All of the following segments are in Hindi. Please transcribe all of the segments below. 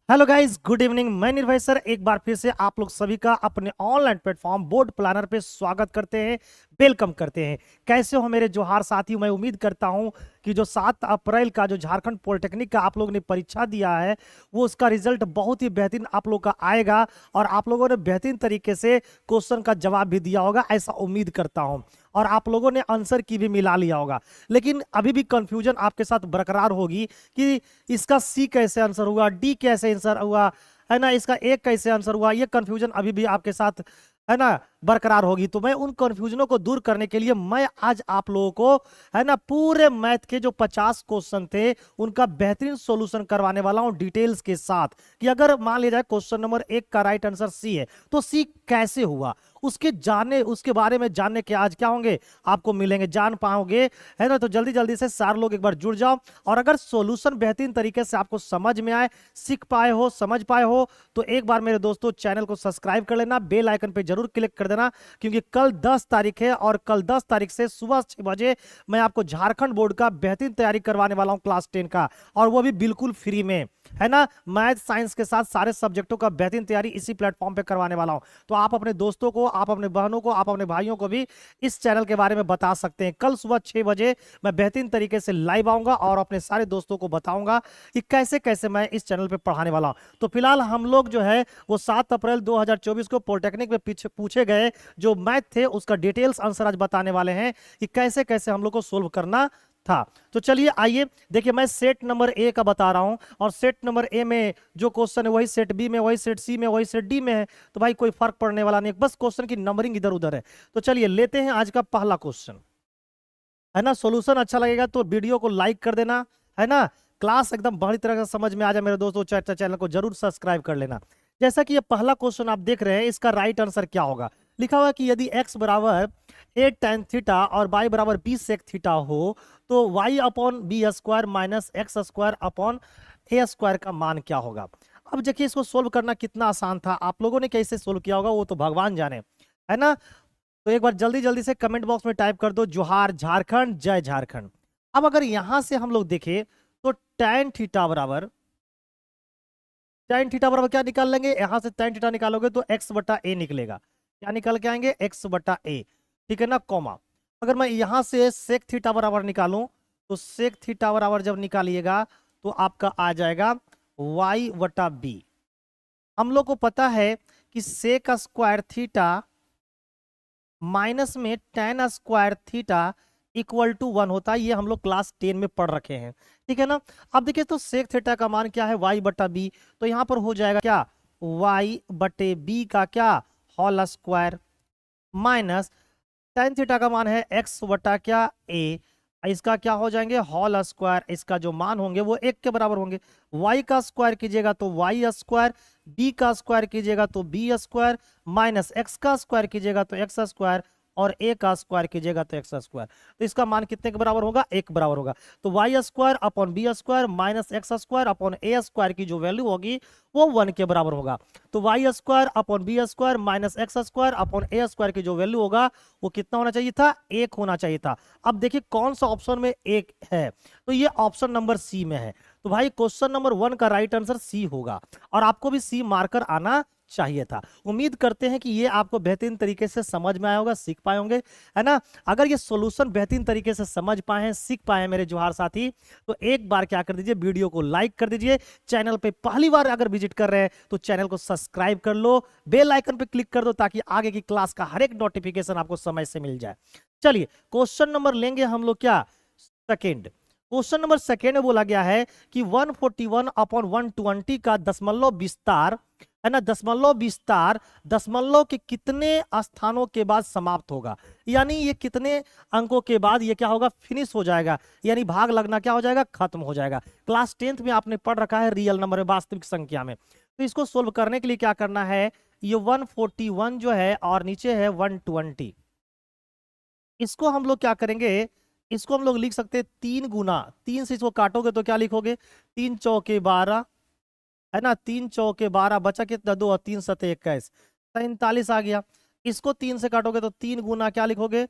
Hello guys, good evening. मैं निर्भय सर एक बार फिर से आप लोग सभी का अपने ऑनलाइन प्लेटफॉर्म बोर्ड प्लानर पे स्वागत करते हैं, वेलकम करते हैं। कैसे हो मेरे जोहार साथियों? मैं उम्मीद करता हूं कि जो 7 अप्रैल का जो झारखंड पॉलिटेक्निक का आप लोगों ने परीक्षा दिया है वो उसका रिजल्ट बहुत ही बेहतरीन आप लोग का आएगा और आप लोगों ने बेहतरीन तरीके से क्वेश्चन का जवाब भी दिया होगा, ऐसा उम्मीद करता हूं। और आप लोगों ने आंसर की भी मिला लिया होगा, लेकिन अभी भी कंफ्यूजन आपके साथ बरकरार होगी कि इसका सी कैसे आंसर हुआ, डी कैसे आंसर हुआ, है ना, इसका एक कैसे आंसर हुआ। ये कंफ्यूजन अभी भी आपके साथ, है ना, बरकरार होगी। तो मैं उन कंफ्यूजनों को दूर करने के लिए मैं आज आप लोगों को, है ना, पूरे मैथ के जो 50 क्वेश्चन थे उनका बेहतरीन सॉल्यूशन करवाने वाला हूं डिटेल्स के साथ। कि अगर मान लिया जाए क्वेश्चन नंबर 1 का राइट आंसर सी है तो सी कैसे हुआ, उसके बारे में जानने के आज क्या होंगे, आपको मिलेंगे, जान पाओगे, है ना। तो जल्दी जल्दी से सारे लोग एक बार जुड़ जाओ। और अगर सॉल्यूशन बेहतरीन तरीके से आपको समझ में आए, सीख पाए हो, समझ पाए हो, तो एक बार मेरे दोस्तों चैनल को सब्सक्राइब कर लेना, बेल आइकन पे जरूर क्लिक कर देना, क्योंकि कल 10 तारीख है और कल 10 तारीख से सुबह 6 बजे मैं आपको झारखंड बोर्ड का बेहतरीन तैयारी करवाने वाला हूं क्लास 10 का, और वो भी बिल्कुल फ्री में, है ना। मैथ साइंस के साथ सारे सब्जेक्टों का बेहतरीन तैयारी इसी प्लेटफॉर्म पे करवाने वाला हूं। तो आप अपने दोस्तों को, आप अपने बहनों को, आप अपने भाइयों को भी इस चैनल के बारे में बता सकते हैं। कल सुबह 6 बजे मैं बेहतरीन तरीके से लाइव आऊंगा और अपने सारे दोस्तों को बताऊंगा कि कैसे कैसे मैं इस चैनल पे पढ़ाने वाला हूं। तो फिलहाल हम लोग जो है वो 7 अप्रैल 2024 को पॉलिटेक्निक में पीछे पूछे गए जो मैथ थे उसका डिटेल्स आंसर आज बताने वाले हैं कि कैसे कैसे हम लोग को सोल्व करना था। तो चलिए आइए देखिए, मैं सेट नंबर ए का बता रहा हूं और सेट नंबर ए में जो क्वेश्चन है वही सेट बी में, वही सेट सी में, वही सेट डी में है। तो भाई कोई फर्क पड़ने वाला नहीं, बस क्वेश्चन की नंबरिंग इधर उधर है। तो चलिए लेते हैं आज का पहला क्वेश्चन, है ना। सॉल्यूशन अच्छा लगेगा तो वीडियो को लाइक कर देना, है ना। क्लास एकदम बढ़िया तरह से समझ में आ जाए मेरे दोस्तों, चैनल को जरूर सब्सक्राइब कर लेना। जैसा कि ये पहला क्वेश्चन आप देख रहे हैं, इसका राइट आंसर क्या होगा। लिखा हुआ है कि यदि x बराबर ए tan थीटा और y बराबर b sec थीटा हो तो y upon B square minus X square upon A square का मान क्या होगा। अब देखिए इसको सोल्व करना कितना आसान था, आप लोगों ने कैसे सोल्व किया होगा वो तो भगवान जाने, है ना। तो एक बार जल्दी जल्दी से कमेंट बॉक्स में टाइप कर दो जोहार झारखंड, जय झारखंड। अब अगर यहां से हम लोग देखें तो tan थीटा बराबर क्या निकाल लेंगे, यहां से tan थीटा निकालोगे तो x बटा ए निकलेगा। क्या निकाल के आएंगे, x बटा ए, ठीक है ना, कॉमा। अगर मैं यहां से सेक थीटा बराबर निकालूं तो सेक थीटा बराबर जब निकालिएगा तो आपका आ जाएगा y बटा बी। हम लोग को पता है कि सेक स्क्वायर थीटा माइनस में tan square theta equal to 1 होता है, ये हम लोग क्लास 10 में पढ़ रखे हैं, ठीक है ना। अब देखिए तो सेक थीटा का मान क्या है, y बटा बी। तो यहां पर हो जाएगा क्या, y बटे बी का क्या, whole square, minus tan theta का मान है x बटा क्या a, इसका क्या हो जाएंगे होल स्क्वायर, इसका जो मान होंगे वो 1 के बराबर होंगे। y का स्क्वायर कीजिएगा तो y स्क्वायर, b का स्क्वायर कीजिएगा तो b स्क्वायर, माइनस x का स्क्वायर कीजिएगा तो x स्क्वायर, और a का स्क्वायर कीजिएगा तो x स्क्वायर। तो इसका मान कितने के बराबर होगा, 1 बराबर होगा। तो y square upon B square minus X square upon A square की जो वैल्यू होगी वो 1 के बराबर होगा। तो Y square upon B square minus X square upon A square की जो वैल्यू होगा वो कितना होना चाहिए था, 1 होना चाहिए था। अब देखिए कौन सा ऑप्शन में 1 है, तो ये ऑप्शन नंबर सी में है। तो भाई क्वेश्चन नंबर 1 का राइट आंसर सी होगा और आपको भी सी मार्कर आना चाहिए था। उम्मीद करते हैं कि ये आपको बेहतरीन तरीके से समझ में आया होगा, सीख पाए होंगे, है ना। अगर ये सॉल्यूशन बेहतरीन तरीके से समझ पाए हैं, सीख पाए हैं मेरे जोहार साथी, तो एक बार क्या कर दीजिए, वीडियो को लाइक कर दीजिए। चैनल पे पहली बार अगर विजिट कर रहे हैं तो चैनल को सब्सक्राइब कर लो, बेल आइकन पे क्लिक कर दो ताकि आगे की क्लास का हर एक नोटिफिकेशन आपको समय से मिल जाए। चलिए क्वेश्चन नंबर लेंगे हम लोग क्या, सेकेंड। क्वेश्चन नंबर सेकेंड में बोला गया है कि 141 अपॉन 120 का दशमलव विस्तार, है ना, दशमलव विस्तार दशमलव के कितने स्थानों के बाद समाप्त होगा, यानी ये कितने अंकों के बाद ये क्या होगा, फिनिश हो जाएगा, यानी भाग लगना क्या हो जाएगा, खत्म हो जाएगा। क्लास 10th में आपने पढ़ रखा है रियल नंबर में, वास्तविक संख्या में। तो इसको सोल्व करने के लिए क्या करना है, ये 141 जो है और नीचे है 120, इसको हम लोग क्या करेंगे, इसको हम लोग लिख सकते हैं 3 गुना, 3 से इसको काटोगे तो क्या लिखोगे, 3 चौके 12, है ना, 3 चौके 12, बचा कितना, 2 और 3 सते 21, 47 आ गया। इसको 3 से काटोगे तो 3 गुना क्या लिखोगे,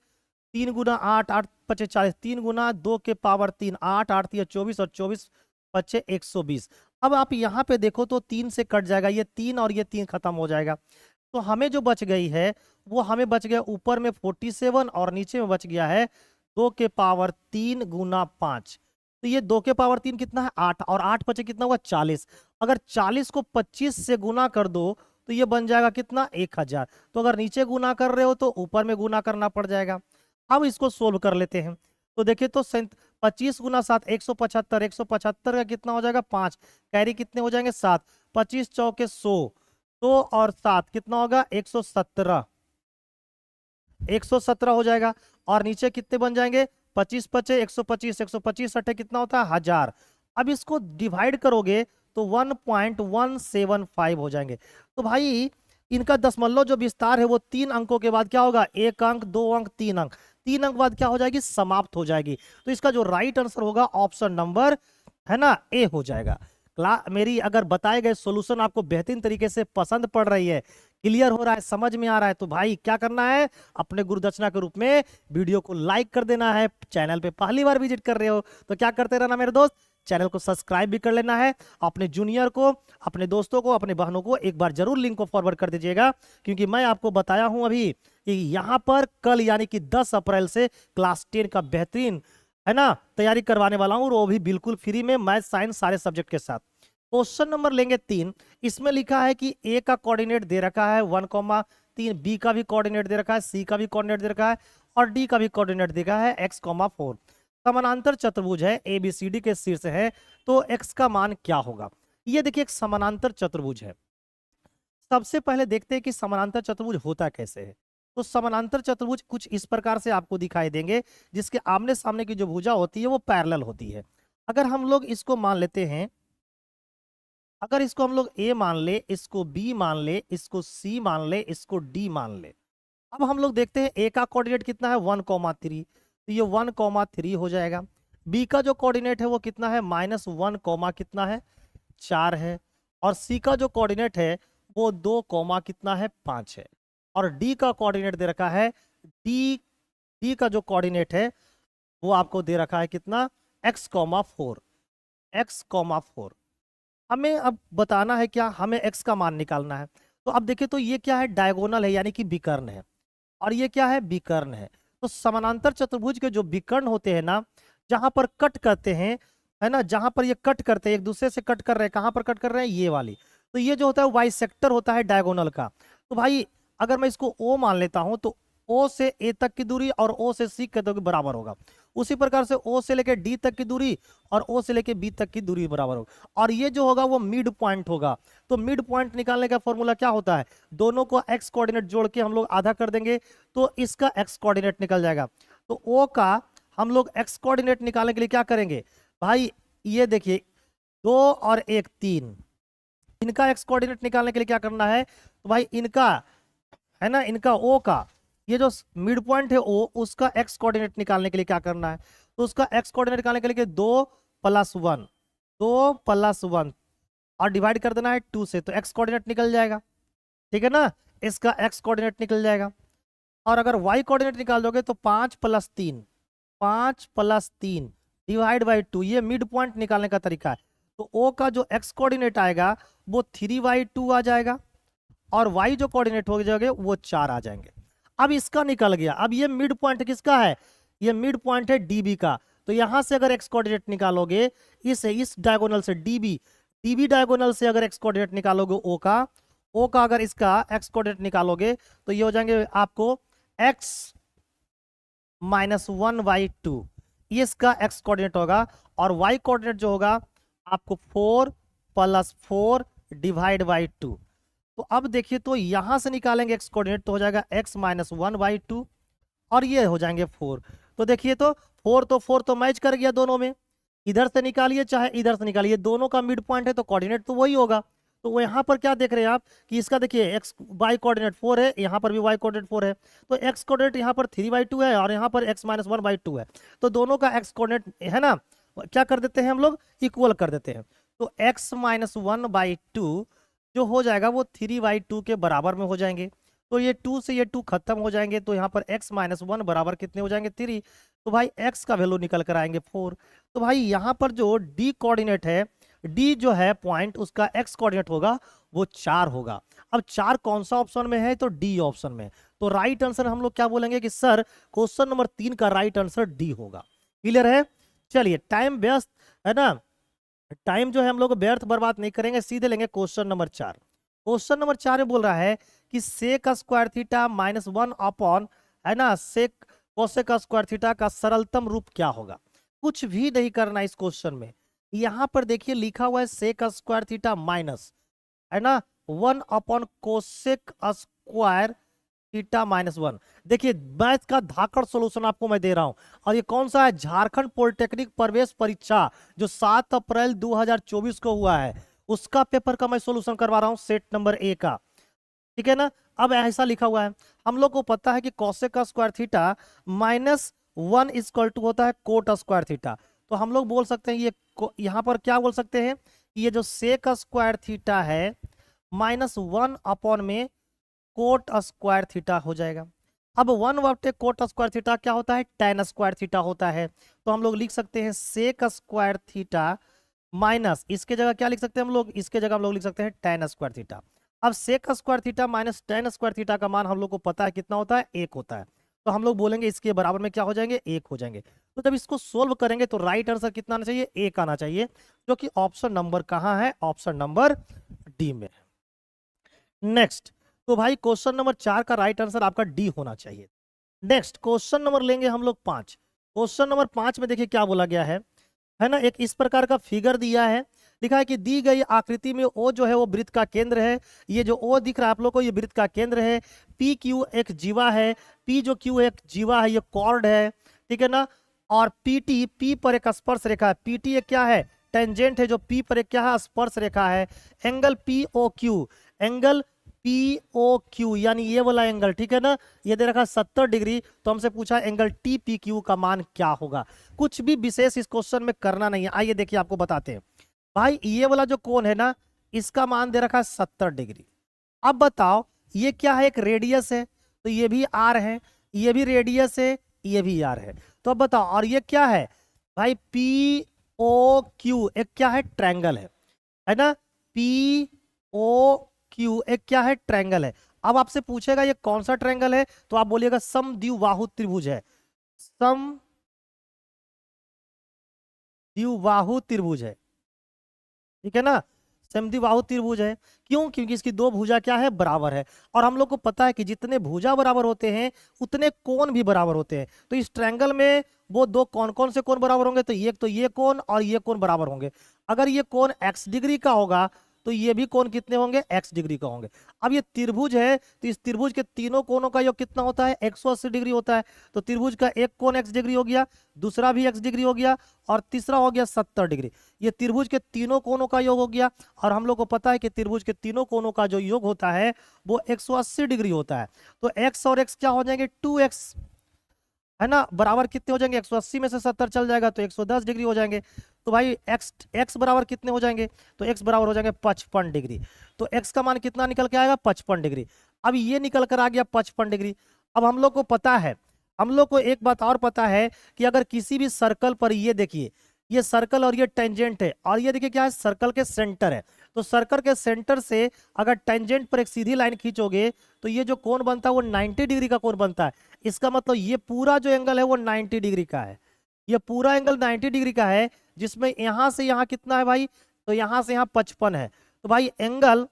3 गुना 8, 8 पचे 40, 3 गुना 2 के पावर 3, 8, 8 3 24 और 24 बच्चे 120। अब आप यहाँ पे देखो तो 3 से कट जाएगा, ये 3 और ये 3 खत्म हो जाएगा। तो हमें जो बच गई है वो हमें बच गया ऊपर में 47 और नीचे में बच गया है 2 के पावर 3 गुना 5। तो ये 2 के पावर 3 कितना है 8, और 8 बचे कितना हुआ 40। अगर 40 को 25 से गुना कर दो तो ये बन जाएगा कितना 1000। तो अगर नीचे गुना कर रहे हो तो ऊपर में गुना करना पड़ जाएगा। अब इसको सोल्व कर लेते हैं। तो देखिए तो 25 गुना 7 175, 175 का कितना हो जाएगा 5, कैरी कितने हो जाएंगे 7, 25 चौके 100, 2 और 7 कितना होगा 117, 117 हो जाएगा। और नीचे कितने बन जाएंगे 25 बचे 125, 125 अट्ठे कितना होता है 1000। अब इसको डिवाइड करोगे तो 1.175 हो जाएंगे। तो भाई इनका दशमलव जो विस्तार है वो 3 अंकों के बाद क्या होगा 1 अंक 2 अंक 3 अंक, 3 अंक बाद क्या हो जाएगी समाप्त हो जाएगी। तो इसका जो राइट आंसर होगा ऑप्शन नंबर है ना ए हो जाएगा। मेरी अगर बताए गए सॉल्यूशन आपको बेहतरीन तरीके से पसंद पड़ रही है, क्लियर हो रहा है, समझ में आ रहा है, तो भाई क्या करना है अपने गुरुदक्षिणा के रूप में वीडियो को लाइक कर देना है। चैनल पे पहली बार विजिट कर रहे हो तो क्या करते रहना मेरे दोस्त, चैनल को सब्सक्राइब भी कर लेना है। अपने जूनियर को, अपने दोस्तों को, अपने बहनों को एक बार जरूर लिंक को फॉरवर्ड कर दीजिएगा, क्योंकि मैं आपको बताया हूं अभी कि यहाँ पर कल यानी कि 10 अप्रैल से क्लास 10 का बेहतरीन है ना तैयारी करवाने वाला हूं, और वो भी बिल्कुल फ्री में, मैथ साइंस सारे सब्जेक्ट के साथ। क्वेश्चन नंबर लेंगे 3। इसमें लिखा है कि ए का कोऑर्डिनेट दे रखा है 1,3, बी का भी कोऑर्डिनेट दे रखा है, सी का भी कोऑर्डिनेट दे रखा है, और डी का भी कोऑर्डिनेट दे रखा है x,4। समानांतर चतुर्भुज है, ए बी सी डी के शीर्ष है, तो x का मान क्या होगा। ये देखिए एक समानांतर चतुर्भुज है। सबसे पहले देखते हैं कि समानांतर चतुर्भुज होता कैसे है। तो समानांतर चतुर्भुज कुछ इस प्रकार से आपको दिखाई देंगे, जिसके आमने सामने की जो भुजा होती है वो पैरेलल होती है। अगर हम लोग इसको मान लेते हैं, अगर इसको हम लोग ए मान ले, इसको बी मान ले, इसको सी मान ले, इसको डी मान ले। अब हम लोग देखते हैं ए का कोऑर्डिनेट कितना है 1,3, तो ये 1,3 हो जाएगा। बी का जो कोऑर्डिनेट है वो कितना है -1, कितना है 4 है। और सी का जो कोऑर्डिनेट है वो 2, कितना है 5 है। और डी का कोऑर्डिनेट दे रखा है, डी डी का जो कोऑर्डिनेट है वो आपको दे रखा है कितना x,4, x,4। हमें अब बताना है क्या, हमें x का मान निकालना है। तो अब देखिए तो ये क्या है डायगोनल है यानी कि विकर्ण है, और ये क्या है विकर्ण है। तो समानांतर चतुर्भुज के जो विकर्ण होते हैं ना, जहां पर कट करते हैं है ना, जहां पर ये कट करते हैं एक दूसरे से कट कर रहे हैं, कहां पर कट कर रहे हैं ये वाली, तो ये जो होता है बाइसेक्टर होता है डायगोनल का। तो भाई अगर मैं इसको ओ मान लेता हूं तो ओ से ए तक की दूरी और ओ से सी तक बराबर होगा। उसी प्रकार से ओ से लेके डी तक की दूरी और ओ से लेके बी तक की दूरी बराबर होगा, और ये जो होगा वो मिड पॉइंट होगा। तो मिड पॉइंट निकालने का फॉर्मूला क्या होता है, दोनों को एक्स कोऑर्डिनेट जोड़ के हम लोग आधा कर देंगे तो इसका एक्स कोऑर्डिनेट निकल जाएगा। तो ओ का हम लोग एक्स कोऑर्डिनेट निकालने के लिए क्या करेंगे भाई, ये देखिए 2 और 1 3, इनका एक्स कोऑर्डिनेट निकालने के लिए क्या करना है, तो भाई इनका है ना, इनका ओ का ये जो मिड पॉइंट है ओ, उसका एक्स कोऑर्डिनेट निकालने के लिए क्या करना है, तो उसका एक्स कोऑर्डिनेट निकालने के लिए 2 + 1, 2 + 1 और डिवाइड कर देना है 2 से, तो एक्स कोऑर्डिनेट निकल जाएगा। ठीक है ना, इसका एक्स कोऑर्डिनेट निकल जाएगा। और अगर वाई कोऑर्डिनेट निकाल दोगे तो 5 + 3, 5 + 3 डिवाइड बाई 2, ये मिड पॉइंट निकालने का तरीका है। तो ओ का जो एक्स कोऑर्डिनेट आएगा वो 3/2 आ जाएगा, और वाई जो कोऑर्डिनेट हो जाएंगे वो 4 आ जाएंगे। अब इसका निकल गया। अब ये मिड पॉइंट किसका है, ये मिड पॉइंट है डीबी का। तो यहां से अगर एक्स कोऑर्डिनेट निकालोगे इस डायगोनल से डीबी डायगोनल से अगर एक्स कोऑर्डिनेट निकालोगे ओ का अगर इसका एक्स कोऑर्डिनेट निकालोगे तो ये हो जाएंगे आपको x - 1/2, ये इसका एक्स कोऑर्डिनेट होगा। और वाई कोऑर्डिनेट जो होगा आपको 4 + 4 डिवाइड बाई 2। तो अब देखिए तो यहां से निकालेंगे एक्स कोऑर्डिनेट तो हो जाएगा x - 1/2, और ये हो जाएंगे 4। तो देखिए तो 4 तो मैच कर गया दोनों में, इधर से निकालिए चाहे इधर से निकालिए, दोनों का मिड पॉइंट है तो कोऑर्डिनेट तो वही होगा। तो वो यहाँ पर क्या देख रहे हैं आप कि इसका देखिए x y कोऑर्डिनेट 4 है, यहाँ पर भी y कोऑर्डिनेट 4 है, तो x कोऑर्डिनेट यहाँ पर 3/2 है और यहाँ पर x - 1/2 है। तो दोनों का x कोऑर्डिनेट है ना, क्या कर देते हैं हम लोग इक्वल कर देते हैं। तो x - 1/2 जो हो जाएगा वो 3/2 के बराबर में हो जाएंगे। तो ये 2 से ये 2 खत्म हो जाएंगे, तो यहाँ पर x - 1 बराबर कितने हो जाएंगे 3। तो भाई x का वैल्यू निकल कर आएंगे 4। तो भाई यहाँ पर जो d कोऑर्डिनेट है डी जो है पॉइंट उसका एक्स कोऑर्डिनेट होगा वो 4 होगा। अब 4 कौन सा ऑप्शन में है? तो डी ऑप्शन में। तो राइट आंसर हम लोग क्या बोलेंगे कि सर क्वेश्चन नंबर 3 का राइट आंसर डी होगा। क्लियर है? चलिए, टाइम व्यस्त है ना, टाइम जो है हम लोग व्यर्थ बर्बाद नहीं करेंगे, सीधे लेंगे क्वेश्चन नंबर 4। क्वेश्चन नंबर 4 में बोल रहा है कि sec square theta minus 1 upon, है ना, सेक कोसेक स्क्वायर थीटा का सरलतम रूप क्या होगा। कुछ भी नहीं करना इस क्वेश्चन में। यहां पर देखिए लिखा हुआ है सेक स्क्वायर थीटा माइनस, है ना, 1 upon cosec square theta minus 1। देखिए मैथ का धाकड़ सॉल्यूशन आपको मैं दे रहा हूं, और ये कौन सा है? झारखंड पॉलिटेक्निक प्रवेश परीक्षा जो 7 अप्रैल 2024 को हुआ है, उसका पेपर का मैं सॉल्यूशन करवा रहा हूं, सेट नंबर ए का। ठीक है ना? अब ऐसा लिखा हुआ है, हम लोग को पता है कि कोसेक का square theta minus 1 equal to होता है कोट स्क्वायर थीटा। तो हम लोग बोल सकते हैं ये यहां पर क्या बोल सकते हैं कि ये जो सेक स्क्वायर थीटा है माइनस 1 अपॉन में कोट स्क्वायर थीटा हो जाएगा। अब 1/2 कोट स्क्वायर थीटा क्या होता है? tan स्क्वायर थीटा होता है। तो हम लोग लिख सकते हैं सेक स्क्वायर थीटा माइनस, इसके जगह क्या लिख सकते हैं हम लोग? इसके जगह हम लोग लिख सकते हैं tan स्क्वायर थीटा। अब sec square theta minus tan square theta का मान हम लोग को पता है कितना होता है? 1 होता है। तो हम लोग बोलेंगे इसके बराबर में क्या हो जाएंगे? 1 हो जाएंगे। तो जब इसको सोल्व करेंगे तो राइट आंसर कितना आना चाहिए? 1 आना चाहिए, जो कि ऑप्शन नंबर कहाँ है? ऑप्शन नंबर डी में। नेक्स्ट, तो भाई क्वेश्चन नंबर 4 का राइट आंसर आपका डी होना चाहिए। नेक्स्ट क्वेश्चन नंबर लेंगे हम लोग 5। क्वेश्चन नंबर 5 में देखिए क्या बोला गया है ना, एक इस प्रकार का फिगर दिया है, लिखा है कि दी गई आकृति में ओ जो है वो वृत्त का केंद्र है। ये जो ओ दिख रहा है आप लोग को, ये वृत्त का केंद्र है। पी क्यू एक जीवा है, पी जो क्यू एक जीवा है, ये कॉर्ड है, ठीक है ना। और पीटी, पी पर एक स्पर्श रेखा है। पीटी एक क्या है? टेंजेंट है, जो पी पर एक क्या है? स्पर्श रेखा है। Angle P O Q, angle P O Q यानी ये वाला एंगल, ठीक है ना, ये दे रखा है 70 डिग्री। तो हमसे पूछा एंगल टी पी क्यू का मान क्या होगा। कुछ भी विशेष इस क्वेश्चन में करना नहीं है। आइए देखिए आपको बताते हैं। भाई ये वाला जो कोण है ना, इसका मान दे रखा है 70 डिग्री। अब बताओ ये क्या है? एक रेडियस है, तो ये भी आर है, ये भी रेडियस है, ये भी आर है। तो अब बताओ, और ये क्या है भाई? पी ओ क्यू एक क्या है? ट्रायंगल है ना। पी ओ क्यू एक क्या है? ट्रायंगल है। अब आपसे पूछेगा ये कौन सा ट्रायंगल है, तो आप बोलिएगा समद्विबाहु त्रिभुज है। समद्विबाहु त्रिभुज है, ठीक है ना, समद्विबाहु त्रिभुज है। क्यों? क्योंकि इसकी दो भुजा क्या है? बराबर है। और हम लोग को पता है कि जितने भुजा बराबर होते हैं उतने कोण भी बराबर होते हैं। तो इस ट्रायंगल में वो दो कौन कौन से कोण बराबर होंगे? तो ये कोण और ये कोण बराबर होंगे। अगर ये कोण x डिग्री का होगा तो ये भी कोण कितने होंगे? x डिग्री का होंगे। अब ये त्रिभुज है, तो इस त्रिभुज के तीनों कोणों का योग कितना होता है? 180 डिग्री होता है। तो त्रिभुज का एक कोण x डिग्री हो गया, दूसरा भी x डिग्री हो गया, और तीसरा हो गया 70 डिग्री। ये त्रिभुज के तीनों कोणों का योग हो गया। और हम लोग को पता है कि त्रिभुज के तीनों कोणों का जो योग होता है वो 180 डिग्री होता है। तो x और x क्या हो जाएंगे? 2x, है ना, बराबर कितने हो जाएंगे? 180 में से 70 चल जाएगा तो 110 डिग्री हो जाएंगे। तो भाई x बराबर कितने हो जाएंगे? तो x बराबर हो जाएंगे 55 डिग्री। तो x का मान कितना निकल के आएगा? 55 डिग्री। अब ये निकल कर आ गया 55 डिग्री। अब हम लोग को पता है, हम लोग को एक बात और पता है कि अगर किसी भी सर्कल पर, ये देखिए ये सर्कल और ये टेंजेंट है, और ये देखिए क्या है? सर्कल के सेंटर है। तो सर्कल के सेंटर से अगर टेंजेंट पर एक सीधी लाइन खींचोगे तो ये जो कोण बनता है वो 90 डिग्री का कोण बनता है। इसका मतलब ये पूरा जो एंगल है वो 90 डिग्री का है। ये पूरा एंगल 90 डिग्री का है, जिसमें यहां से यहां कितना है भाई? तो यहां से यहां 55 है। तो भाई एंगल,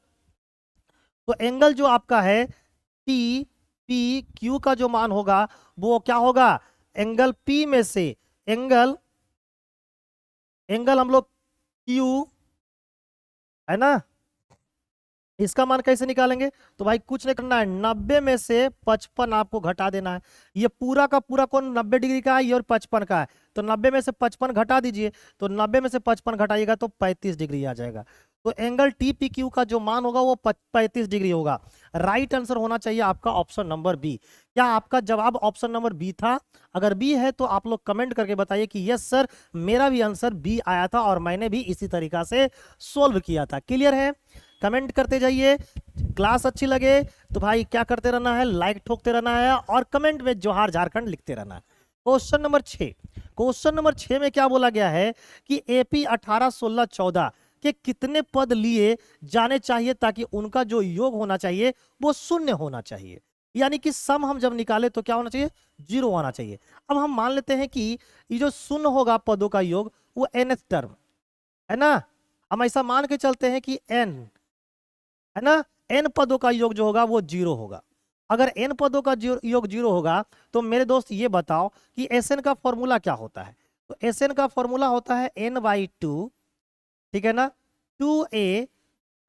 तो एंगल जो आपका है टी पी क्यू का जो मान होगा वो क्या होगा? एंगल पी में से एंगल हम लोग क्यू, है ना, इसका मान कैसे निकालेंगे? तो भाई कुछ नहीं करना है, 90 में से 55 आपको घटा देना है। ये पूरा का पूरा कोण 90 डिग्री का है, ये और 55 का है। तो 90 में से 55 घटा दीजिए, तो 90 में से 55 घटाइएगा तो 35 डिग्री आ जाएगा। तो एंगल टी पी क्यू का जो मान होगा वो 35 डिग्री होगा। राइट आंसर होना चाहिए आपका ऑप्शन नंबर बी। क्या आपका जवाब ऑप्शन नंबर बी था? अगर बी है तो आप लोग कमेंट करके बताइए कि यस सर, मेरा भी आंसर बी आया था और मैंने भी इसी तरीका से सोल्व किया था। क्लियर है? कमेंट करते जाइए। क्लास अच्छी लगे तो भाई क्या करते रहना है? लाइक ठोकते रहना है और कमेंट में जोहार झारखंड लिखते रहना है। क्वेश्चन नंबर 6 में क्या बोला गया है कि एपी 18, 16, 14 कि कितने पद लिए जाने चाहिए ताकि उनका जो योग होना चाहिए वो शून्य होना चाहिए। यानी कि सम हम जब निकाले तो क्या होना चाहिए, 0 आना चाहिए। अब हम मान लेते हैं कि ये जो शून्य होगा पदों का योग वो nth टर्म है ना। हम ऐसा मान के चलते हैं कि n है ना, n पदों का योग जो होगा वो 0 होगा। अगर n पदों का योग 0 होगा तो मेरे दोस्त ये बताओ कि Sn का फॉर्मूला क्या होता है। तो Sn का फॉर्मूला होता है n/2, ठीक है ना, 2a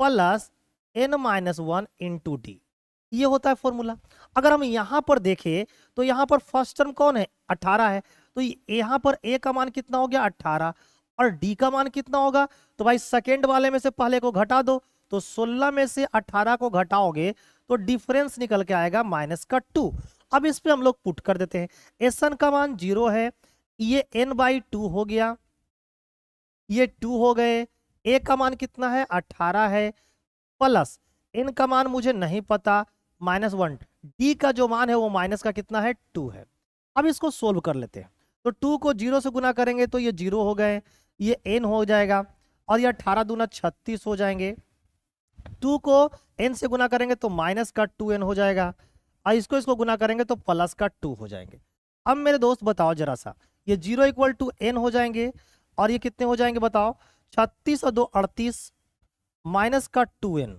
plus n-1 into D, ये होता है फॉर्मूला। अगर हम यहां पर देखें तो यहां पर फर्स्ट टर्म कौन है, 18 है। तो यहां पर a का मान कितना हो गया, 18, और d का मान कितना होगा, तो भाई सेकेंड वाले में से पहले को घटा दो, तो 16 में से 18 को घटाओगे तो डिफरेंस निकल के आएगा -2। अब इस पे हम लोग पुट कर देते हैं। Sn का मान 0 है, ये n/2 हो गया, ये 2 हो गए, a का मान कितना है, 18 है, प्लस n का मान मुझे नहीं पता, -1, d का जो मान है वो माइनस का कितना है, 2 है। अब इसको सोल्व कर लेते हैं। तो 2 को 0 से गुना करेंगे तो ये 0 हो गए, ये n हो जाएगा, और ये 18 दूना 36 हो जाएंगे। 2 को n से गुना करेंगे तो -2n हो जाएगा, और इसको इसको गुना करेंगे तो +2 हो जाएंगे। अब मेरे दोस्त बताओ जरा सा, ये 0 = n हो जाएंगे, और ये कितने हो जाएंगे बताओ, 36 और 2 38, -2n।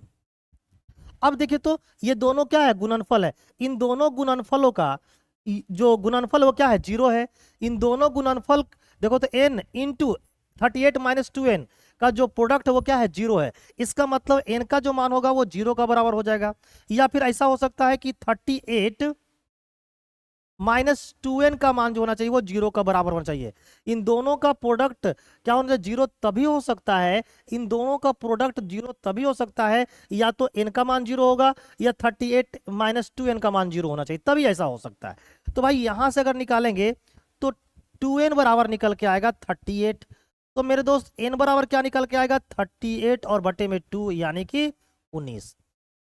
अब देखिए तो ये दोनों क्या है, गुणनफल है। इन दोनों गुणनफलों का जो गुणनफल वो क्या है, 0 है। इन दोनों गुणनफल देखो तो n इंटू 38 - 2n का जो प्रोडक्ट है वो क्या है, 0 है। इसका मतलब n का जो मान होगा वो 0 का बराबर हो जाएगा। या फिर ऐसा हो सकता है कि 38 -2n का मान जो होना चाहिए वो 0 का बराबर होना चाहिए। इन दोनों का प्रोडक्ट क्या होना चाहिए, 0 तभी हो सकता है, इन दोनों का प्रोडक्ट 0 तभी हो सकता है या तो n का मान 0 होगा या 38 - 2n का मान 0 होना चाहिए, तभी ऐसा हो सकता है। तो भाई यहां से अगर निकालेंगे तो 2n बराबर निकल के आएगा 38। तो मेरे दोस्त n बराबर क्या निकल के आएगा, 38 और बटे में 2 यानी कि 19।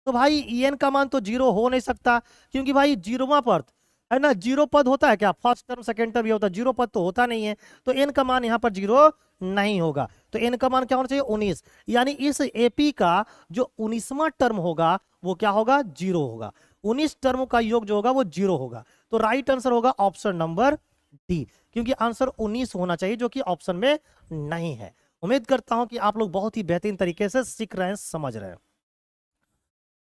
तो भाई n का मान तो 0 हो नहीं सकता, क्योंकि भाई 0वां पद है ना, 0 पद होता है क्या, फर्स्ट टर्म सेकेंड टर्म ये होता है, 0 पद तो होता नहीं है। तो n का मान यहाँ पर 0 नहीं होगा। तो n का मान क्या होना चाहिए, 19। यानी इस एपी का जो 19वां टर्म होगा वो क्या होगा, 0 होगा। 19 टर्म का योग जो होगा वो 0 होगा। तो राइट आंसर होगा ऑप्शन नंबर डी, क्योंकि आंसर 19 होना चाहिए जो कि ऑप्शन में नहीं है। उम्मीद करता हूं कि आप लोग बहुत ही बेहतरीन तरीके से सीख रहे हैं, समझ रहे हैं।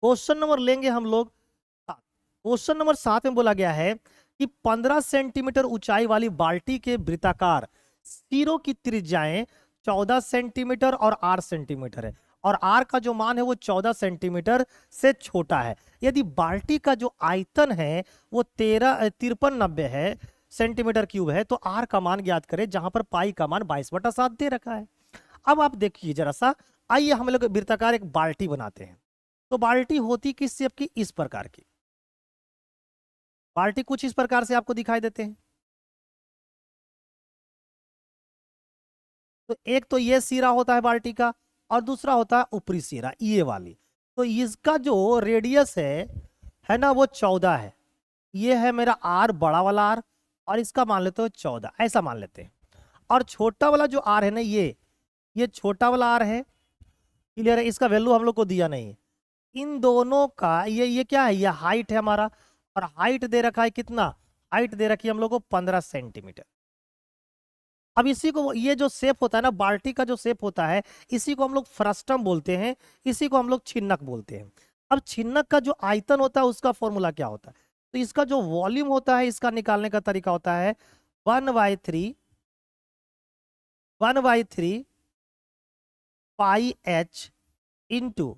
क्वेश्चन नंबर लेंगे हम लोग 7। क्वेश्चन नंबर 7 में बोला गया है कि 15 सेंटीमीटर ऊंचाई वाली बाल्टी के वृत्ताकार सिरों की त्रिज्याएं 14 सेंटीमीटर और 8 सेंटीमीटर है, और आर का जो मान है वो 14 सेंटीमीटर से छोटा है। यदि बाल्टी का जो आयतन है वो 5390 है सेंटीमीटर क्यूब है, तो आर का मान ज्ञात करें, जहां पर पाई का मान 22/7 दे रखा है। अब आप देखिए जरा सा, आइए हम लोग वृत्ताकार एक बाल्टी बनाते हैं। तो बाल्टी होती किस शेप की, इस प्रकार की। बाल्टी कुछ इस प्रकार से आपको दिखाई देते हैं। तो एक तो ये सिरा होता है बाल्टी का, और दूसरा होता है ऊपरी सिरा, ये वाली। तो इसका जो रेडियस है ना, वो 14 है। ये है मेरा आर, बड़ा वाला आर, और इसका मान लेते हो 14, ऐसा मान लेते हैं। और छोटा वाला जो आर है ना, ये छोटा वाला आर है, क्लियर है, इसका वैल्यू हम लोग को दिया नहीं है। इन दोनों का ये क्या है, ये हाइट है हमारा, और हाइट दे रखा है कितना, हाइट दे रखी है हम लोग को 15 सेंटीमीटर। अब इसी को, ये जो शेप होता है ना बाल्टी का जो शेप होता है, इसी को हम लोग फ्रस्टम बोलते हैं, इसी को हम लोग छिन्नक बोलते हैं। अब छिन्नक का जो आयतन होता है उसका फॉर्मूला क्या होता है, तो इसका जो वॉल्यूम होता है इसका निकालने का तरीका होता है 1/3 pi H into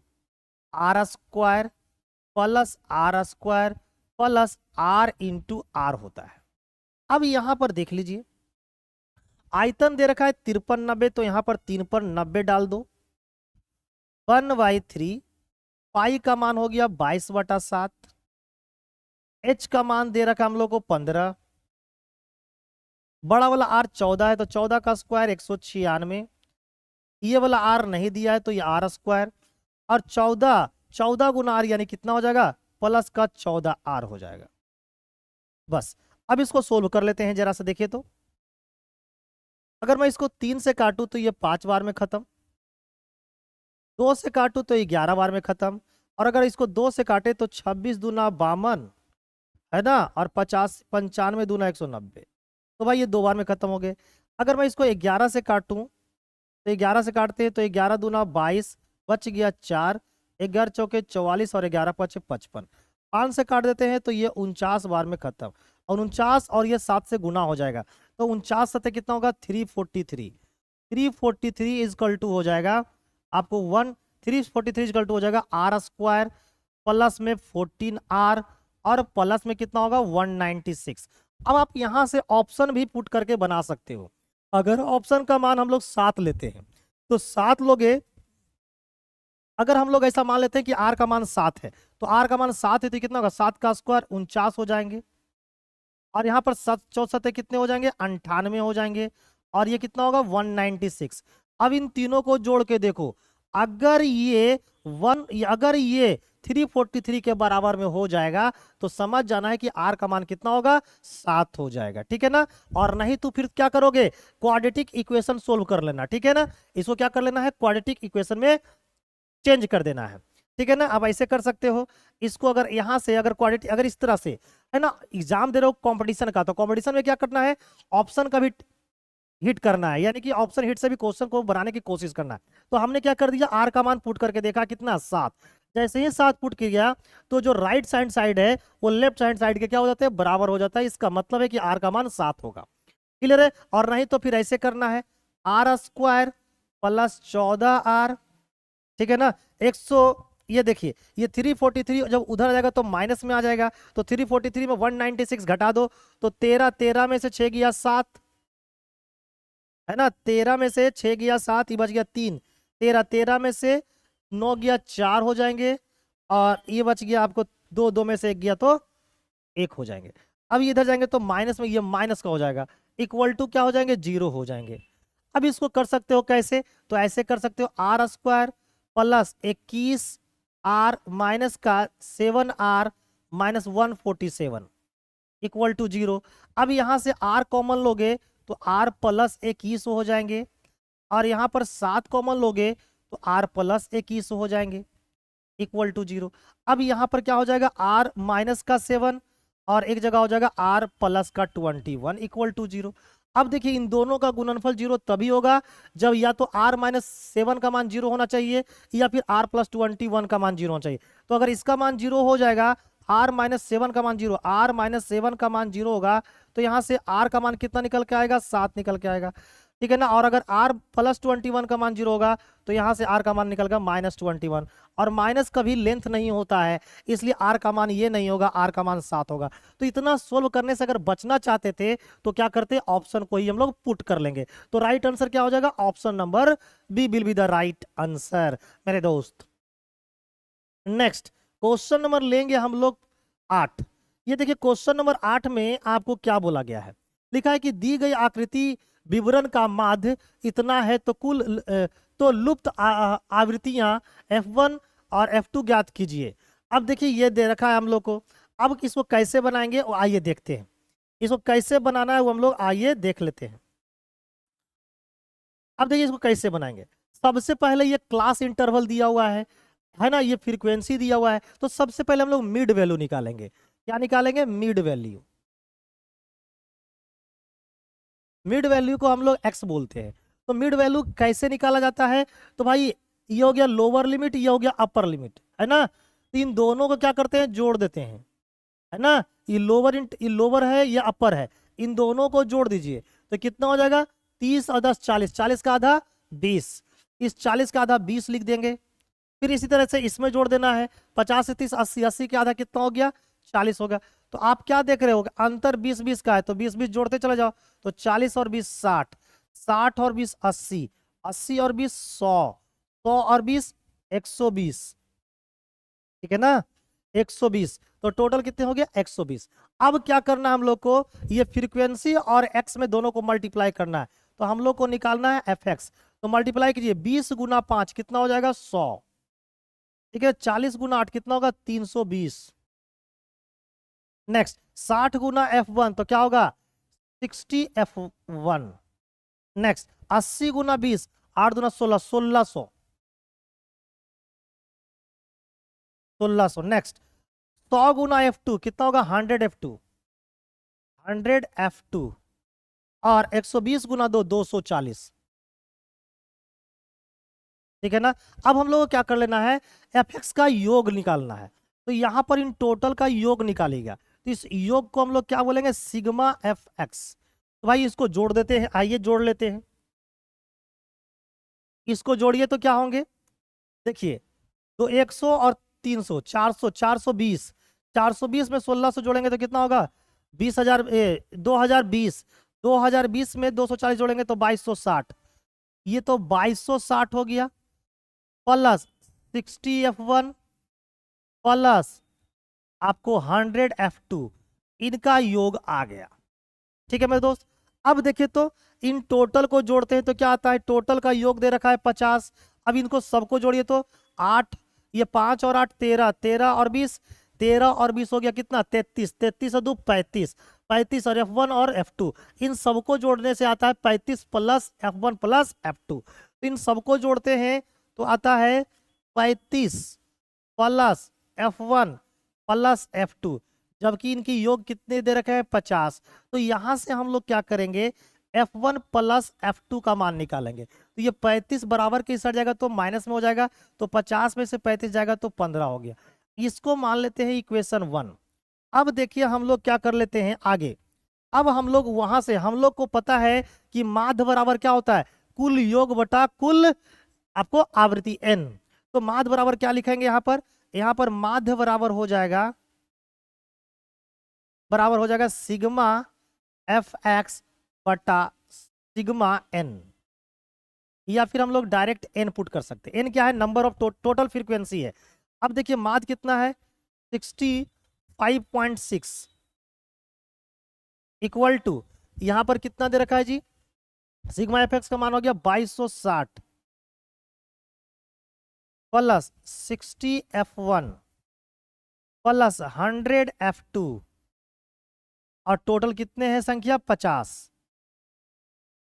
R square plus R square plus R into R होता है। अब यहां पर देख लीजिए, आयतन दे रखा है 5390, तो यहां पर 3 पर 90 डाल दो। 1/3 पाई का मान हो गया 22/7, एच का मान दे रखा हम लोग को 15, बड़ा वाला आर 14 है तो 14 का स्क्वायर 196, ये वाला आर नहीं दिया है तो ये आर स्क्वायर, और 14 गुना आर यानी कितना हो जाएगा, प्लस का 14 आर हो जाएगा। बस अब इसको सोल्व कर लेते हैं जरा सा, देखिए तो अगर मैं इसको 3 से काटूं तो ये 5 बार में खत्म, 2 से काटू तो 11 बार में खत्म, और अगर इसको 2 से काटे तो 26 दूना 52 है ना, और 50 95 दूना 190, तो भाई ये 2 बार में खत्म हो गए। अगर मैं इसको 11 से काटूं तो 11 से काटते हैं तो 11 दूना 22, बच गया 4, 11 चौके 44 और 11 पचे 55। 5 से काट देते हैं तो ये 49 बार में खत्म, और 49 और ये 7 से गुना हो जाएगा, तो 49 सतह कितना होगा 343। 343 इजकल टू हो जाएगा आपको 343 इजकल टू हो जाएगा आर स्क्वायर प्लस में 14R और प्लस में कितना होगा 196। अब आप यहां से ऑप्शन भी पुट करके बना सकते हो। अगर ऑप्शन का मान हम लोग 7 लेते हैं तो 7 लोगे, अगर हम लोग ऐसा मान लेते हैं कि आर का मान 7 है, तो आर का मान 7 है तो कितना होगा 7 का स्क्वायर 49 हो जाएंगे, और यहाँ पर 7 चौसत कितने हो जाएंगे 98 हो जाएंगे, और ये कितना होगा 196। अब इन तीनों को जोड़ के देखो, अगर ये अगर ये 343 के बराबर में हो जाएगा तो समझ जाना है कि आर का मान कितना होगा 7 हो जाएगा, ठीक है ना। और नहीं तो फिर क्या करोगे, क्वाड्रेटिक इक्वेशन सोल्व कर लेना, ठीक है ना। इसको क्या कर लेना है, क्वाड्रेटिक इक्वेशन में चेंज कर देना है, ठीक है ना। अब ऐसे कर सकते हो इसको, अगर यहां से अगर क्वाड्रेटिक अगर इस तरह से है ना, एग्जाम दे रहे हो कंपटीशन का, तो कंपटीशन में क्या करना है, ऑप्शन का भी हिट करना है, यानी कि ऑप्शन हिट से भी क्वेश्चन को बनाने की कोशिश करना है। तो हमने क्या कर दिया, आर का मान पुट करके देखा कितना 7। जैसे ही 7 पुट किया तो जो राइट हैंड साइड है वो लेफ्ट हैंड साइड के क्या हो जाते हैं, बराबर हो जाता है। इसका मतलब है कि आर का मान 7 होगा, क्लियर है। और नहीं तो फिर ऐसे करना है, आर स्क्वायर प्लस 14R, ठीक है ना। 100, ये देखिए ये 343 जब उधर जाएगा तो माइनस में आ जाएगा, तो 343 में 196 घटा दो तो 13, 13 में से 6 गया 7, है ना। 13 में से 6 गया 7, ये बच गया 3, 13, 13 में से 9 गया 4 हो जाएंगे, और ये बच गया आपको 2, 2 में से 1 गया तो 1 हो जाएंगे। अब ये इधर जाएंगे तो माइनस में ये माइनस का हो जाएगा, इक्वल टू क्या हो जाएंगे 0 हो जाएंगे। अब इसको कर सकते हो कैसे, तो ऐसे कर सकते हो, are square plus 21R minus का 7R माइनस 147 इक्वल टू 0। अब यहां से R कॉमन लोगे तो R प्लस 21 हो जाएंगे, और यहां पर 7 कॉमन लोगे तो R प्लस 21 हो जाएंगे इक्वल टू 0। अब यहां पर क्या हो जाएगा, R माइनस का 7 और एक जगह हो जाएगा R प्लस का 21 इक्वल टू 0। अब देखिए इन दोनों का गुणनफल 0 तभी होगा जब या तो R माइनस 7 का मान 0 होना चाहिए, या फिर R प्लस 21 का मान 0 होना चाहिए। तो अगर इसका मान 0 हो जाएगा, R माइनस 7 का मान 0, R माइनस 7 का मान 0 होगा, तो यहाँ से R का मान कितना निकल के आएगा 7 निकल के आएगा, ठीक है ना। और अगर R प्लस 21 का मान 0 होगा तो यहाँ से R का मान निकल गया माइनस 21, और माइनस कभी लेंथ नहीं होता है, इसलिए R का मान ये नहीं होगा, R का मान 7 होगा। तो इतना सोल्व करने से अगर बचना चाहते थे तो क्या करते, ऑप्शन को ही हम लोग पुट कर लेंगे, तो राइट आंसर क्या हो जाएगा, option number B will be the right answer मेरे दोस्त। नेक्स्ट क्वेश्चन नंबर लेंगे हम लोग 8। ये देखिए क्वेश्चन नंबर 8 में आपको क्या बोला गया है, लिखा है कि दी गई आकृति विवरण का माध्य इतना है तो तो लुप्त आवृत्तियां F1 और F2 ज्ञात कीजिए। अब देखिए ये दे रखा है हम लोग को, अब इसको कैसे बनाएंगे वो आइए देखते हैं। इसको कैसे बनाना है वो हम लोग आइए देख लेते हैं। अब देखिए इसको कैसे बनाएंगे, सबसे पहले ये क्लास इंटरवल दिया हुआ है ना, ये फ्रीक्वेंसी दिया हुआ है, तो सबसे पहले हम लोग मिड वैल्यू निकालेंगे। क्या निकालेंगे, मिड वैल्यू। मिड वैल्यू को हम लोग एक्स बोलते हैं। तो मिड वैल्यू कैसे निकाला जाता है, तो भाई ये हो गया लोअर लिमिट, ये हो गया अपर लिमिट, है ना। तो इन दोनों को क्या करते हैं, जोड़ देते हैं, है ना। ये लोअर है, ये अपर है, इन दोनों को जोड़ दीजिए तो कितना हो जाएगा 30 और 10 40, 40 का आधा 20, इस 40 का आधा 20 लिख देंगे। फिर इसी तरह से इसमें जोड़ देना है, 50 से 30 80, 80 के आधा कितना हो गया 40 हो गया। तो आप क्या देख रहे हो, अंतर 20 20 का है, तो 20 20 जोड़ते चले जाओ, तो 40 और 20 60, 60 और 20 80, 80 और 20 100, 100 और 20 120, ठीक है ना 120। तो टोटल कितने हो गया 120। अब क्या करना है हम लोग को, ये फ्रीक्वेंसी और एक्स में दोनों को मल्टीप्लाई करना है, तो हम लोग को निकालना है एफ एक्स। तो मल्टीप्लाई कीजिए, 20 गुना 5 कितना हो जाएगा 100, ठीक है। 40 गुना 8 कितना होगा 320। नेक्स्ट 60 गुना F1 तो क्या होगा 60 F1। नेक्स्ट 80 गुना 20, 8 दुना 16, 1600। 1600। नेक्स्ट 100 गुना F2 कितना होगा 100 F2, 100 F2 और 120 गुना 2 240। ठीक है ना। अब हम लोग को क्या कर लेना है, Fx का योग निकालना है। तो यहां पर इन टोटल का योग निकालेगा, तो इस योग को हम लोग क्या बोलेंगे, सिग्मा Fx। तो भाई इसको जोड़ देते हैं, आइए जोड़ लेते हैं। इसको जोड़िए तो क्या होंगे, देखिए तो 100 और 300 400 420, 420 में 1600 जोड़ेंगे तो कितना होगा 20,000, 2020, 2020 में 240 जोड़ेंगे तो 2260, ये तो 2260 हो गया, प्लस 60 F1 प्लस आपको 100 F2, इनका योग आ गया। ठीक है मेरे दोस्त। अब देखिए तो इन टोटल को जोड़ते हैं तो क्या आता है, टोटल का योग दे रखा है 50। अब इनको सबको जोड़िए तो 8, ये 5 और 8 13, 13 और 20, 13 और 20 हो गया कितना 33, 33 और 2 35, 35 और F1 और F2, इन सबको जोड़ने से आता है 35 प्लस F1 प्लस F2। तो इन सबको जोड़ते हैं तो आता है 35 प्लस F1 प्लस F2, जबकि इनकी योग कितने दे रखे हैं 50। तो यहां से हम लोग क्या करेंगे, F1 प्लस F2 का मान निकालेंगे। तो ये 35 बराबर के सट जाएगा तो माइनस में हो जाएगा, तो 50 में से 35 जाएगा तो 15 हो गया। इसको मान लेते हैं इक्वेशन 1। अब देखिए हम लोग क्या कर लेते हैं आगे। अब हम लोग वहां से, हम लोग को पता है कि माध्य बराबर क्या होता है, कुल योग बटा कुल आपको आवृत्ति n। तो माध्य बराबर क्या लिखेंगे यहाँ पर, यहाँ पर माध्य बराबर हो जाएगा, बराबर हो जाएगा सिग्मा Fx बटा सिग्मा n, या फिर हम लोग डायरेक्ट n पुट कर सकते हैं। n क्या है, नंबर ऑफ टोटल फ्रीक्वेंसी है। अब देखिए माध्य कितना है 65.6 इक्वल टू, यहां पर कितना दे रखा है जी, सिग्मा Fx का मान हो गया 2260 प्लस 60 F1 प्लस 100 F2 और टोटल कितने हैं संख्या 50।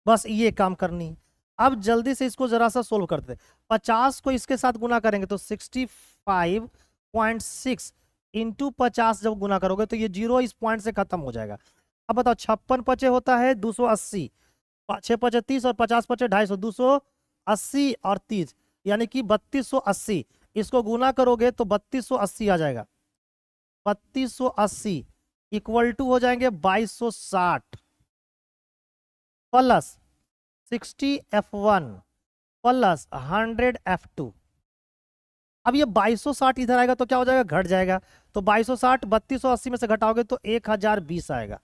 बस ये काम करनी। अब जल्दी से इसको जरा सा सोल्व करते हैं। 50 को इसके साथ गुना करेंगे तो 65.6 इंटू 50 जब गुना करोगे तो ये जीरो इस पॉइंट से खत्म हो जाएगा। अब बताओ 56 पचे होता है 280, 6 पचे 30 और 50 पचे 250, 280 और 30 यानी कि 3280। इसको गुना करोगे तो 3280 आ जाएगा, 3280 इक्वल टू हो जाएंगे 2260 प्लस 60 F1 प्लस 100 F2। अब ये 2260 इधर आएगा तो क्या हो जाएगा, घट जाएगा। तो 2260 3280 में से घटाओगे तो 1020 आएगा।